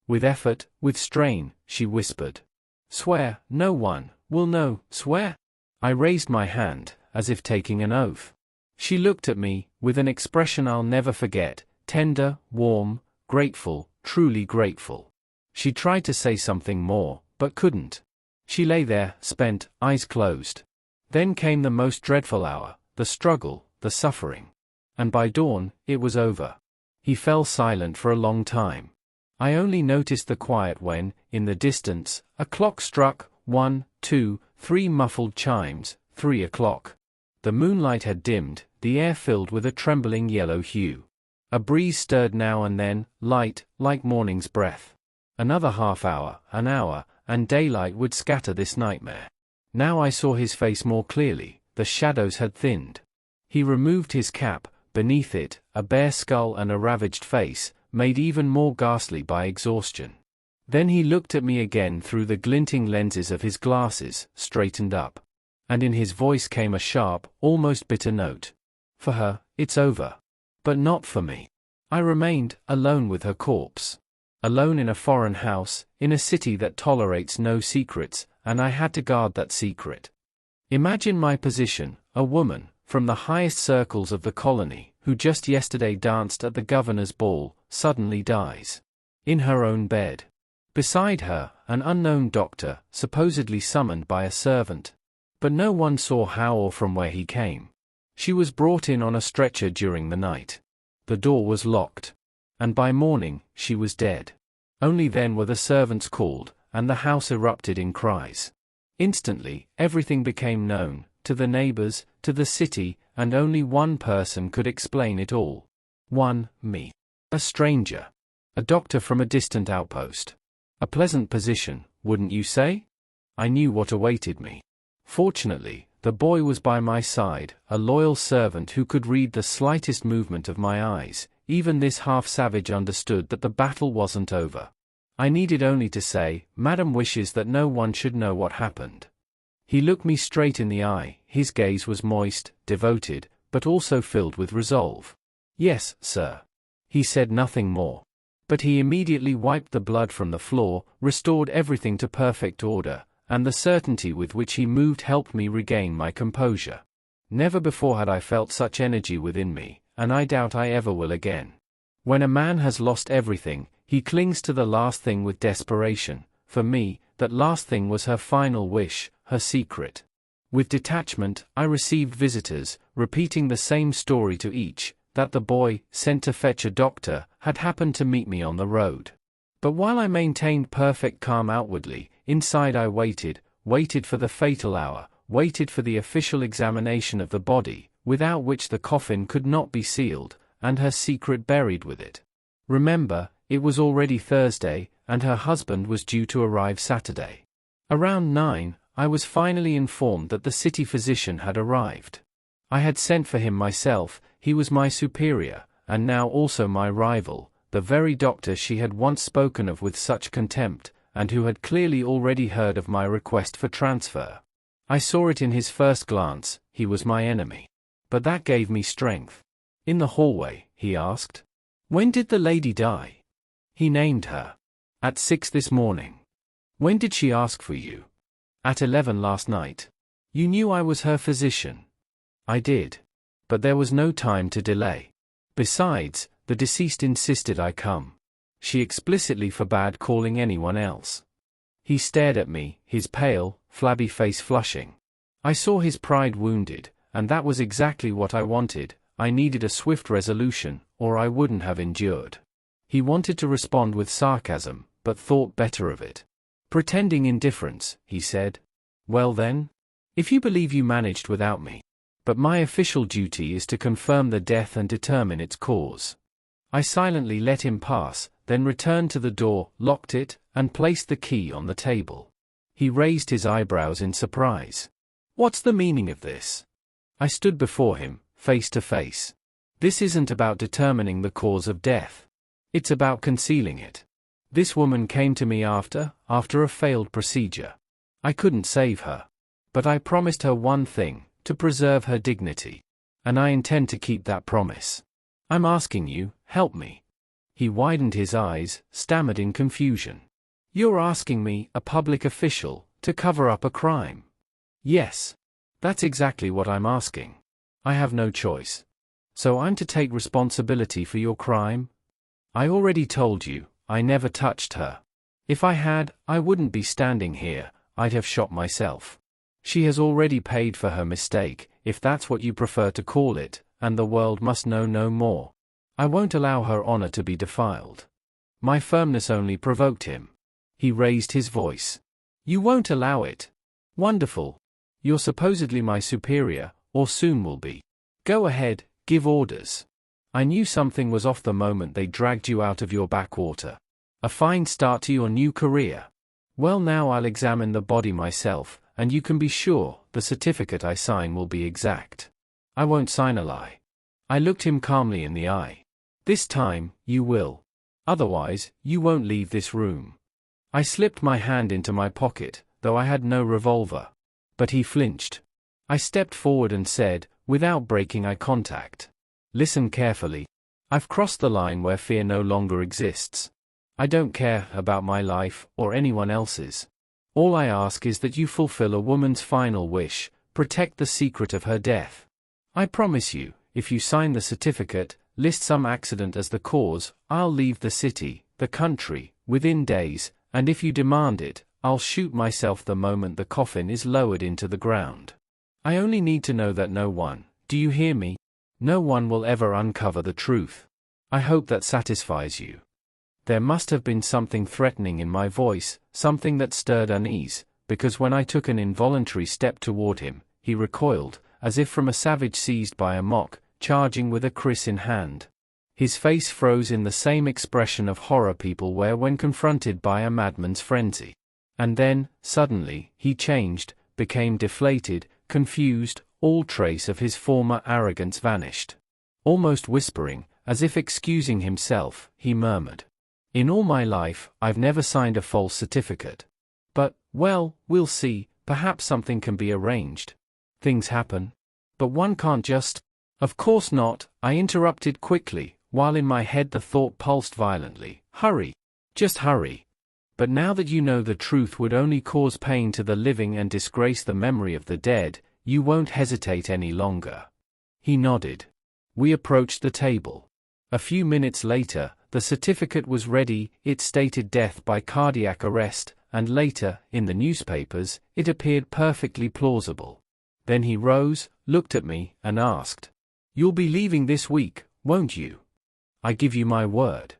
With effort, with strain, she whispered. Swear, no one will know, swear. I raised my hand, as if taking an oath. She looked at me, with an expression I'll never forget, tender, warm, grateful, truly grateful. She tried to say something more, but couldn't. She lay there, spent, eyes closed. Then came the most dreadful hour, the struggle, the suffering. And by dawn, it was over. He fell silent for a long time. I only noticed the quiet when, in the distance, a clock struck, 1, 2, 3 muffled chimes, 3 o'clock. The moonlight had dimmed, the air filled with a trembling yellow hue. A breeze stirred now and then, light, like morning's breath. Another half hour, an hour, and daylight would scatter this nightmare. Now I saw his face more clearly, the shadows had thinned. He removed his cap, beneath it, a bare skull and a ravaged face, made even more ghastly by exhaustion. Then he looked at me again through the glinting lenses of his glasses, straightened up. And in his voice came a sharp, almost bitter note. For her, it's over. But not for me. I remained, alone with her corpse. Alone in a foreign house, in a city that tolerates no secrets, and I had to guard that secret. Imagine my position, a woman, from the highest circles of the colony, who just yesterday danced at the governor's ball, suddenly dies. In her own bed. Beside her, an unknown doctor, supposedly summoned by a servant. But no one saw how or from where he came. She was brought in on a stretcher during the night. The door was locked. And by morning, she was dead. Only then were the servants called, and the house erupted in cries. Instantly, everything became known, to the neighbors, to the city, and only one person could explain it all. Me. A stranger. A doctor from a distant outpost. A pleasant position, wouldn't you say? I knew what awaited me. Fortunately, the boy was by my side, a loyal servant who could read the slightest movement of my eyes. Even this half-savage understood that the battle wasn't over. I needed only to say, "Madam wishes that no one should know what happened." He looked me straight in the eye, his gaze was moist, devoted, but also filled with resolve. "Yes, sir." He said nothing more. But he immediately wiped the blood from the floor, restored everything to perfect order, and the certainty with which he moved helped me regain my composure. Never before had I felt such energy within me, and I doubt I ever will again. When a man has lost everything, he clings to the last thing with desperation. For me, that last thing was her final wish, her secret. With detachment, I received visitors, repeating the same story to each, that the boy, sent to fetch a doctor, had happened to meet me on the road. But while I maintained perfect calm outwardly, inside I waited for the fatal hour, waited for the official examination of the body, without which the coffin could not be sealed, and her secret buried with it. Remember, it was already Thursday, and her husband was due to arrive Saturday. Around 9, I was finally informed that the city physician had arrived. I had sent for him myself. He was my superior, and now also my rival, the very doctor she had once spoken of with such contempt, and who had clearly already heard of my request for transfer. I saw it in his first glance, he was my enemy. But that gave me strength. "In the hallway," he asked. "When did the lady die?" He named her. "At 6 this morning." "When did she ask for you?" "At 11 last night." "You knew I was her physician?" "I did. But there was no time to delay. Besides, the deceased insisted I come. She explicitly forbade calling anyone else." He stared at me, his pale, flabby face flushing. I saw his pride wounded, and that was exactly what I wanted. I needed a swift resolution, or I wouldn't have endured. He wanted to respond with sarcasm, but thought better of it. Pretending indifference, he said, "Well then? If you believe you managed without me. But my official duty is to confirm the death and determine its cause." I silently let him pass, then returned to the door, locked it, and placed the key on the table. He raised his eyebrows in surprise. "What's the meaning of this?" I stood before him, face to face. "This isn't about determining the cause of death. It's about concealing it. This woman came to me after a failed procedure. I couldn't save her. But I promised her one thing, to preserve her dignity. And I intend to keep that promise. I'm asking you, help me." He widened his eyes, stammered in confusion. "You're asking me, a public official, to cover up a crime?" "Yes. That's exactly what I'm asking. I have no choice. So I'm to take responsibility for your crime?" "I already told you, I never touched her. If I had, I wouldn't be standing here, I'd have shot myself. She has already paid for her mistake, if that's what you prefer to call it, and the world must know no more. I won't allow her honor to be defiled." My firmness only provoked him. He raised his voice. "You won't allow it? Wonderful. You're supposedly my superior, or soon will be. Go ahead, give orders. I knew something was off the moment they dragged you out of your backwater. A fine start to your new career. Well, now I'll examine the body myself, and you can be sure the certificate I sign will be exact. I won't sign a lie." I looked him calmly in the eye. "This time, you will. Otherwise, you won't leave this room." I slipped my hand into my pocket, though I had no revolver. But he flinched. I stepped forward and said, without breaking eye contact, "Listen carefully. I've crossed the line where fear no longer exists. I don't care about my life, or anyone else's. All I ask is that you fulfill a woman's final wish, protect the secret of her death. I promise you, if you sign the certificate, list some accident as the cause, I'll leave the city, the country, within days, and if you demand it, I'll shoot myself the moment the coffin is lowered into the ground. I only need to know that no one, do you hear me? No one will ever uncover the truth. I hope that satisfies you." There must have been something threatening in my voice, something that stirred unease, because when I took an involuntary step toward him, he recoiled, as if from a savage seized by Amok, charging with a kriss in hand. His face froze in the same expression of horror people wear when confronted by a madman's frenzy. And then, suddenly, he changed, became deflated, confused, all trace of his former arrogance vanished. Almost whispering, as if excusing himself, he murmured, "In all my life, I've never signed a false certificate. But, well, we'll see, perhaps something can be arranged. Things happen. But one can't just—" "Of course not," I interrupted quickly, while in my head the thought pulsed violently, "Hurry. Just hurry. But now that you know the truth would only cause pain to the living and disgrace the memory of the dead, you won't hesitate any longer." He nodded. We approached the table. A few minutes later, the certificate was ready. It stated death by cardiac arrest, and later, in the newspapers, it appeared perfectly plausible. Then he rose, looked at me, and asked, "You'll be leaving this week, won't you?" "I give you my word."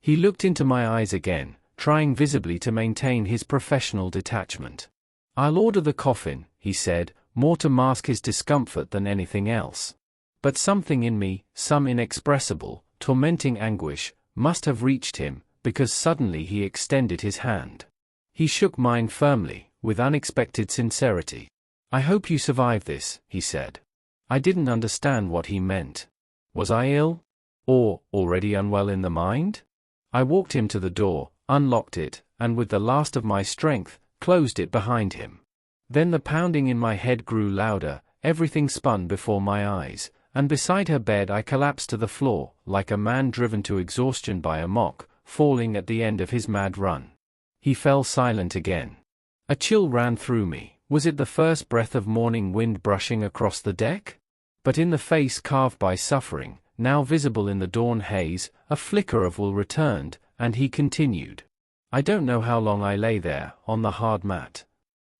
He looked into my eyes again, trying visibly to maintain his professional detachment. "I'll order the coffin," he said, more to mask his discomfort than anything else. But something in me, some inexpressible, tormenting anguish, must have reached him, because suddenly he extended his hand. He shook mine firmly, with unexpected sincerity. "I hope you survive this," he said. I didn't understand what he meant. Was I ill? Or, already unwell in the mind? I walked him to the door, unlocked it, and with the last of my strength, closed it behind him. Then the pounding in my head grew louder, everything spun before my eyes, and beside her bed I collapsed to the floor, like a man driven to exhaustion by Amok, falling at the end of his mad run. He fell silent again. A chill ran through me. Was it the first breath of morning wind brushing across the deck? But in the face carved by suffering, now visible in the dawn haze, a flicker of will returned, and he continued. I don't know how long I lay there, on the hard mat.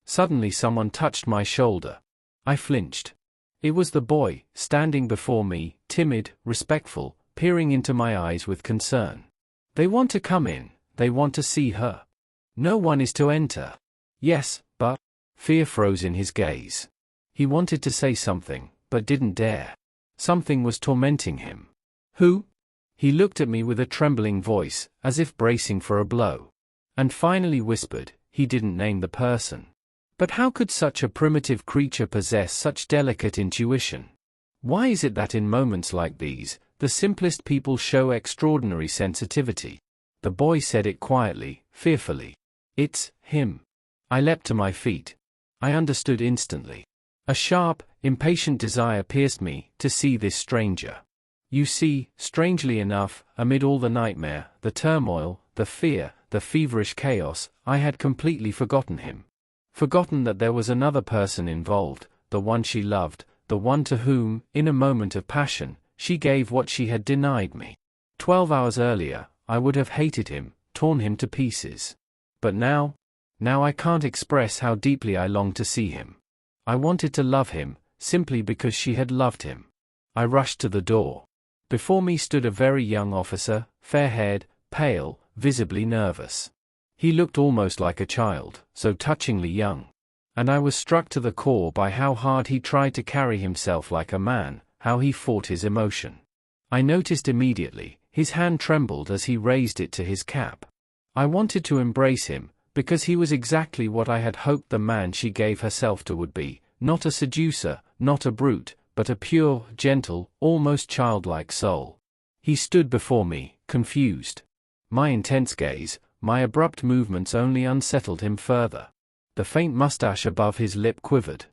Suddenly someone touched my shoulder. I flinched. It was the boy, standing before me, timid, respectful, peering into my eyes with concern. "They want to come in, they want to see her. No one is to enter." "Yes, but—" Fear froze in his gaze. He wanted to say something, but didn't dare. Something was tormenting him. "Who?" He looked at me with a trembling voice, as if bracing for a blow. And finally whispered, he didn't name the person. But how could such a primitive creature possess such delicate intuition? Why is it that in moments like these, the simplest people show extraordinary sensitivity? The boy said it quietly, fearfully. "It's him." I leapt to my feet. I understood instantly. A sharp, impatient desire pierced me to see this stranger. You see, strangely enough, amid all the nightmare, the turmoil, the fear, the feverish chaos, I had completely forgotten him. Forgotten that there was another person involved, the one she loved, the one to whom, in a moment of passion, she gave what she had denied me. 12 hours earlier, I would have hated him, torn him to pieces. But now I can't express how deeply I long to see him. I wanted to love him, simply because she had loved him. I rushed to the door. Before me stood a very young officer, fair-haired, pale, visibly nervous. He looked almost like a child, so touchingly young. And I was struck to the core by how hard he tried to carry himself like a man, how he fought his emotion. I noticed immediately, his hand trembled as he raised it to his cap. I wanted to embrace him, because he was exactly what I had hoped the man she gave herself to would be, not a seducer, not a brute, but a pure, gentle, almost childlike soul. He stood before me, confused. My intense gaze, my abrupt movements only unsettled him further. The faint mustache above his lip quivered.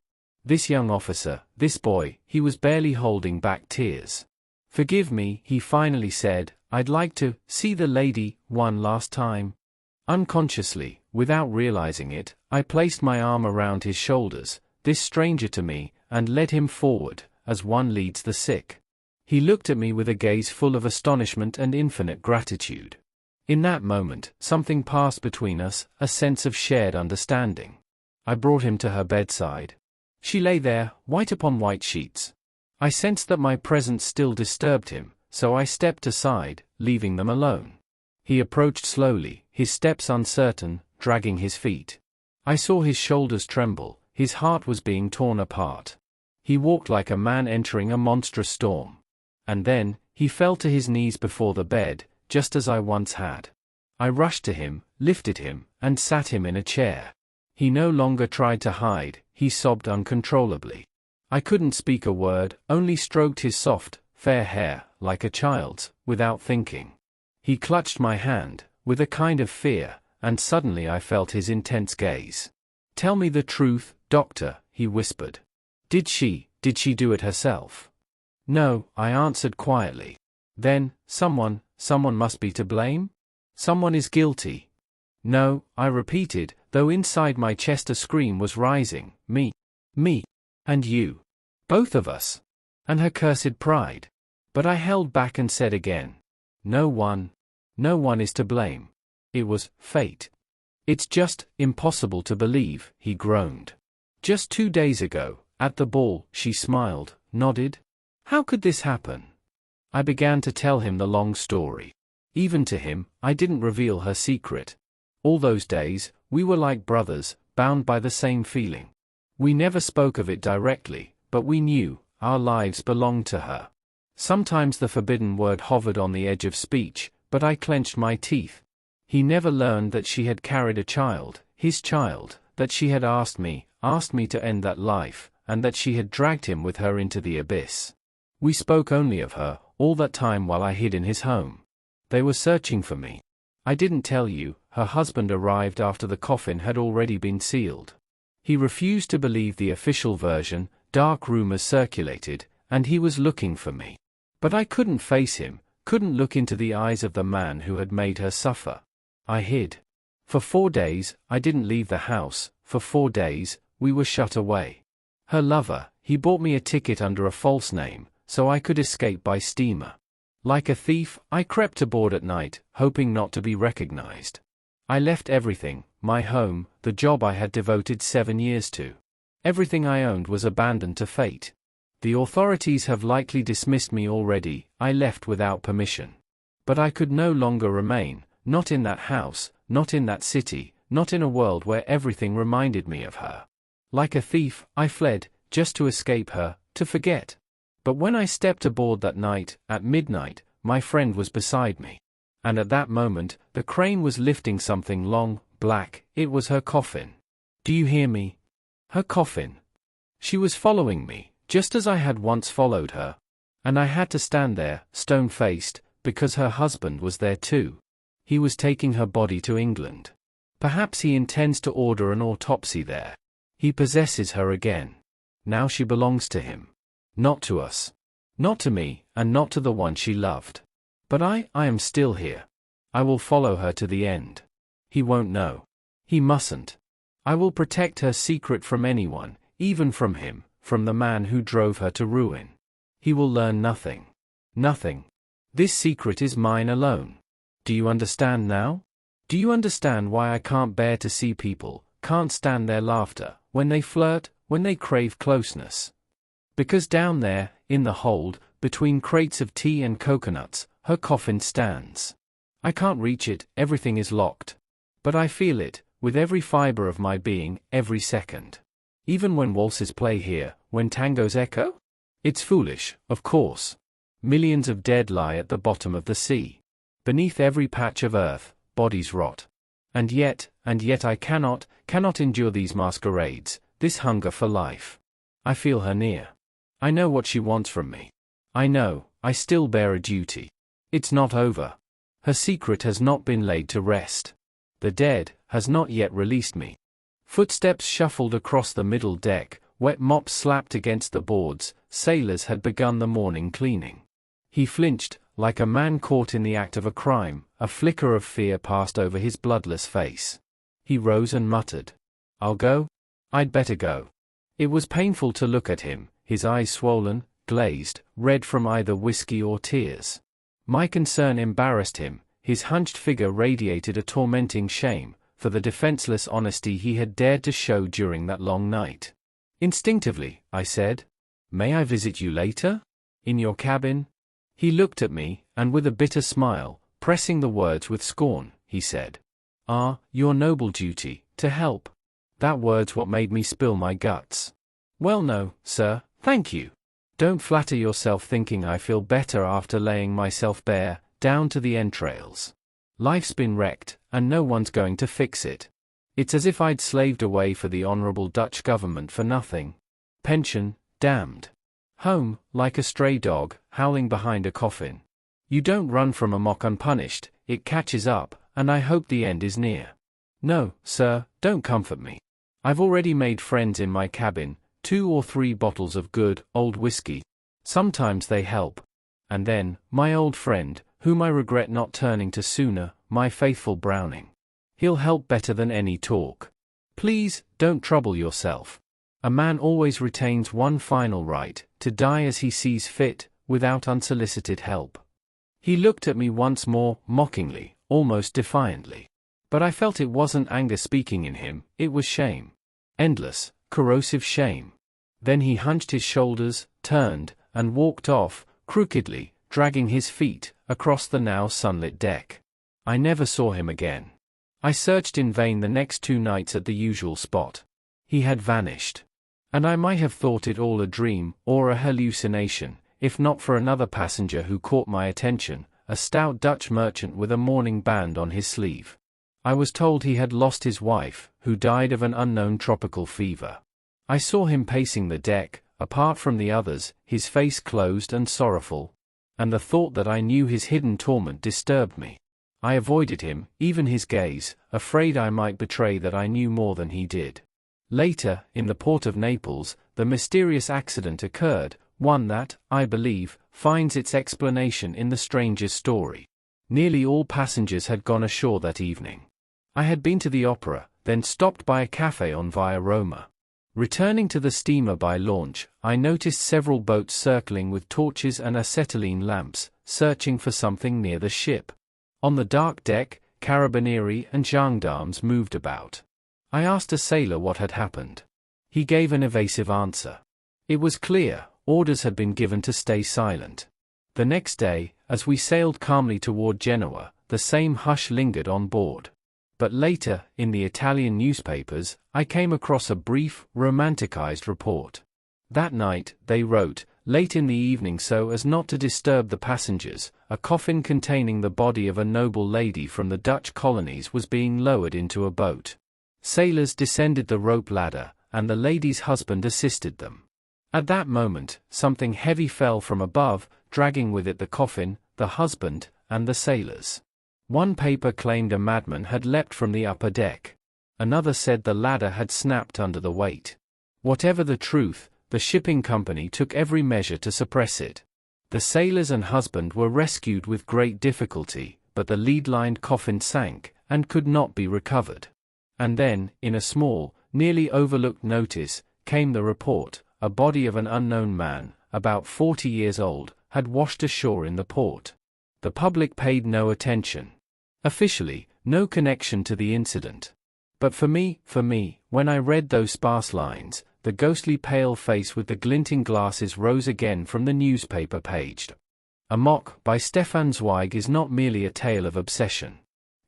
This young officer, this boy, he was barely holding back tears. "Forgive me," he finally said, "I'd like to see the lady one last time." Unconsciously, without realizing it, I placed my arm around his shoulders, this stranger to me, and led him forward, as one leads the sick. He looked at me with a gaze full of astonishment and infinite gratitude. In that moment, something passed between us, a sense of shared understanding. I brought him to her bedside. She lay there, white upon white sheets. I sensed that my presence still disturbed him, so I stepped aside, leaving them alone. He approached slowly, his steps uncertain, dragging his feet. I saw his shoulders tremble, his heart was being torn apart. He walked like a man entering a monstrous storm. And then, He fell to his knees before the bed, just as I once had. I rushed to him, lifted him, and sat him in a chair. He no longer tried to hide, he sobbed uncontrollably. I couldn't speak a word, only stroked his soft, fair hair, like a child's, without thinking. He clutched my hand, with a kind of fear, and suddenly I felt his intense gaze. "Tell me the truth, doctor," he whispered. Did she do it herself?" "No," I answered quietly. "Then, someone must be to blame? Someone is guilty." "No," I repeated, though inside my chest a scream was rising. Me. And you. Both of us. And her cursed pride. But I held back and said again. No one is to blame. It was fate." "It's just impossible to believe," he groaned. "Just 2 days ago, at the ball," she smiled, nodded. "How could this happen?" I began to tell him the long story. Even to him, I didn't reveal her secret. All those days, we were like brothers, bound by the same feeling. We never spoke of it directly, but we knew, our lives belonged to her. Sometimes the forbidden word hovered on the edge of speech, but I clenched my teeth. He never learned that she had carried a child, his child, that she had asked me to end that life, and that she had dragged him with her into the abyss. We spoke only of her, all that time while I hid in his home. They were searching for me. I didn't tell you, her husband arrived after the coffin had already been sealed. He refused to believe the official version, dark rumors circulated, and he was looking for me. But I couldn't face him, couldn't look into the eyes of the man who had made her suffer. I hid. For 4 days, I didn't leave the house. For 4 days, we were shut away. Her lover, he bought me a ticket under a false name, so I could escape by steamer. Like a thief, I crept aboard at night, hoping not to be recognized. I left everything, my home, the job I had devoted 7 years to. Everything I owned was abandoned to fate. The authorities have likely dismissed me already. I left without permission. But I could no longer remain, not in that house, not in that city, not in a world where everything reminded me of her. Like a thief, I fled, just to escape her, to forget. But when I stepped aboard that night, at midnight, my friend was beside me. And at that moment, the crane was lifting something long, black. It was her coffin. Do you hear me? Her coffin. She was following me, just as I had once followed her. And I had to stand there, stone-faced, because her husband was there too. He was taking her body to England. Perhaps he intends to order an autopsy there. He possesses her again. Now she belongs to him. Not to us. Not to me, and not to the one she loved. But I am still here. I will follow her to the end. He won't know. He mustn't. I will protect her secret from anyone, even from him, from the man who drove her to ruin. He will learn nothing. Nothing. This secret is mine alone. Do you understand now? Do you understand why I can't bear to see people, can't stand their laughter, when they flirt, when they crave closeness? Because down there, in the hold, between crates of tea and coconuts, her coffin stands. I can't reach it, everything is locked. But I feel it, with every fiber of my being, every second. Even when waltzes play here, when tangos echo? It's foolish, of course. Millions of dead lie at the bottom of the sea. Beneath every patch of earth, bodies rot. And yet I cannot endure these masquerades, this hunger for life. I feel her near. I know what she wants from me. I know, I still bear a duty. It's not over. Her secret has not been laid to rest. The dead has not yet released me. Footsteps shuffled across the middle deck, wet mops slapped against the boards, sailors had begun the morning cleaning. He flinched, like a man caught in the act of a crime, a flicker of fear passed over his bloodless face. He rose and muttered, "I'll go? I'd better go." It was painful to look at him, his eyes swollen, glazed, red from either whiskey or tears. My concern embarrassed him, his hunched figure radiated a tormenting shame, for the defenseless honesty he had dared to show during that long night. Instinctively, I said, "May I visit you later? In your cabin?" He looked at me, and with a bitter smile, pressing the words with scorn, he said, "Your noble duty, to help." That word's what made me spill my guts. "Well no, sir, thank you. Don't flatter yourself thinking I feel better after laying myself bare, down to the entrails. Life's been wrecked, and no one's going to fix it. It's as if I'd slaved away for the honorable Dutch government for nothing. Pension, damned. Home, like a stray dog, howling behind a coffin. You don't run from Amok unpunished, it catches up, and I hope the end is near. No, sir, don't comfort me. I've already made friends in my cabin, 2 or 3 bottles of good, old whiskey. Sometimes they help. And then, my old friend, whom I regret not turning to sooner, my faithful Browning. He'll help better than any talk. Please, don't trouble yourself. A man always retains one final right, to die as he sees fit, without unsolicited help. He looked at me once more, mockingly, almost defiantly. But I felt it wasn't anger speaking in him, it was shame. Endless, corrosive shame. Then he hunched his shoulders, turned, and walked off, crookedly, dragging his feet, across the now sunlit deck. I never saw him again. I searched in vain the next 2 nights at the usual spot. He had vanished. And I might have thought it all a dream, or a hallucination, if not for another passenger who caught my attention, a stout Dutch merchant with a mourning band on his sleeve. I was told he had lost his wife, who died of an unknown tropical fever. I saw him pacing the deck, apart from the others, his face closed and sorrowful. And the thought that I knew his hidden torment disturbed me. I avoided him, even his gaze, afraid I might betray that I knew more than he did. Later, in the port of Naples, the mysterious accident occurred, one that, I believe, finds its explanation in the stranger's story. Nearly all passengers had gone ashore that evening. I had been to the opera, then stopped by a cafe on Via Roma. Returning to the steamer by launch, I noticed several boats circling with torches and acetylene lamps, searching for something near the ship. On the dark deck, carabinieri and gendarmes moved about. I asked a sailor what had happened. He gave an evasive answer. It was clear, orders had been given to stay silent. The next day, as we sailed calmly toward Genoa, the same hush lingered on board. But later, in the Italian newspapers, I came across a brief, romanticized report. That night, they wrote, late in the evening so as not to disturb the passengers, a coffin containing the body of a noble lady from the Dutch colonies was being lowered into a boat. Sailors descended the rope ladder, and the lady's husband assisted them. At that moment, something heavy fell from above, dragging with it the coffin, the husband, and the sailors. One paper claimed a madman had leapt from the upper deck. Another said the ladder had snapped under the weight. Whatever the truth, the shipping company took every measure to suppress it. The sailors and husband were rescued with great difficulty, but the lead-lined coffin sank, and could not be recovered. And then, in a small, nearly overlooked notice, came the report, a body of an unknown man, about 40 years old, had washed ashore in the port. The public paid no attention. Officially, no connection to the incident. But for me, when I read those sparse lines, the ghostly pale face with the glinting glasses rose again from the newspaper page. Amok by Stefan Zweig is not merely a tale of obsession.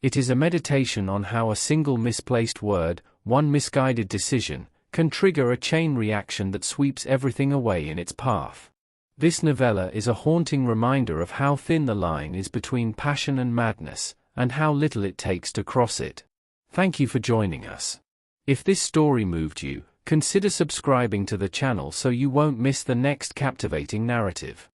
It is a meditation on how a single misplaced word, one misguided decision, can trigger a chain reaction that sweeps everything away in its path. This novella is a haunting reminder of how thin the line is between passion and madness, and how little it takes to cross it. Thank you for joining us. If this story moved you, consider subscribing to the channel so you won't miss the next captivating narrative.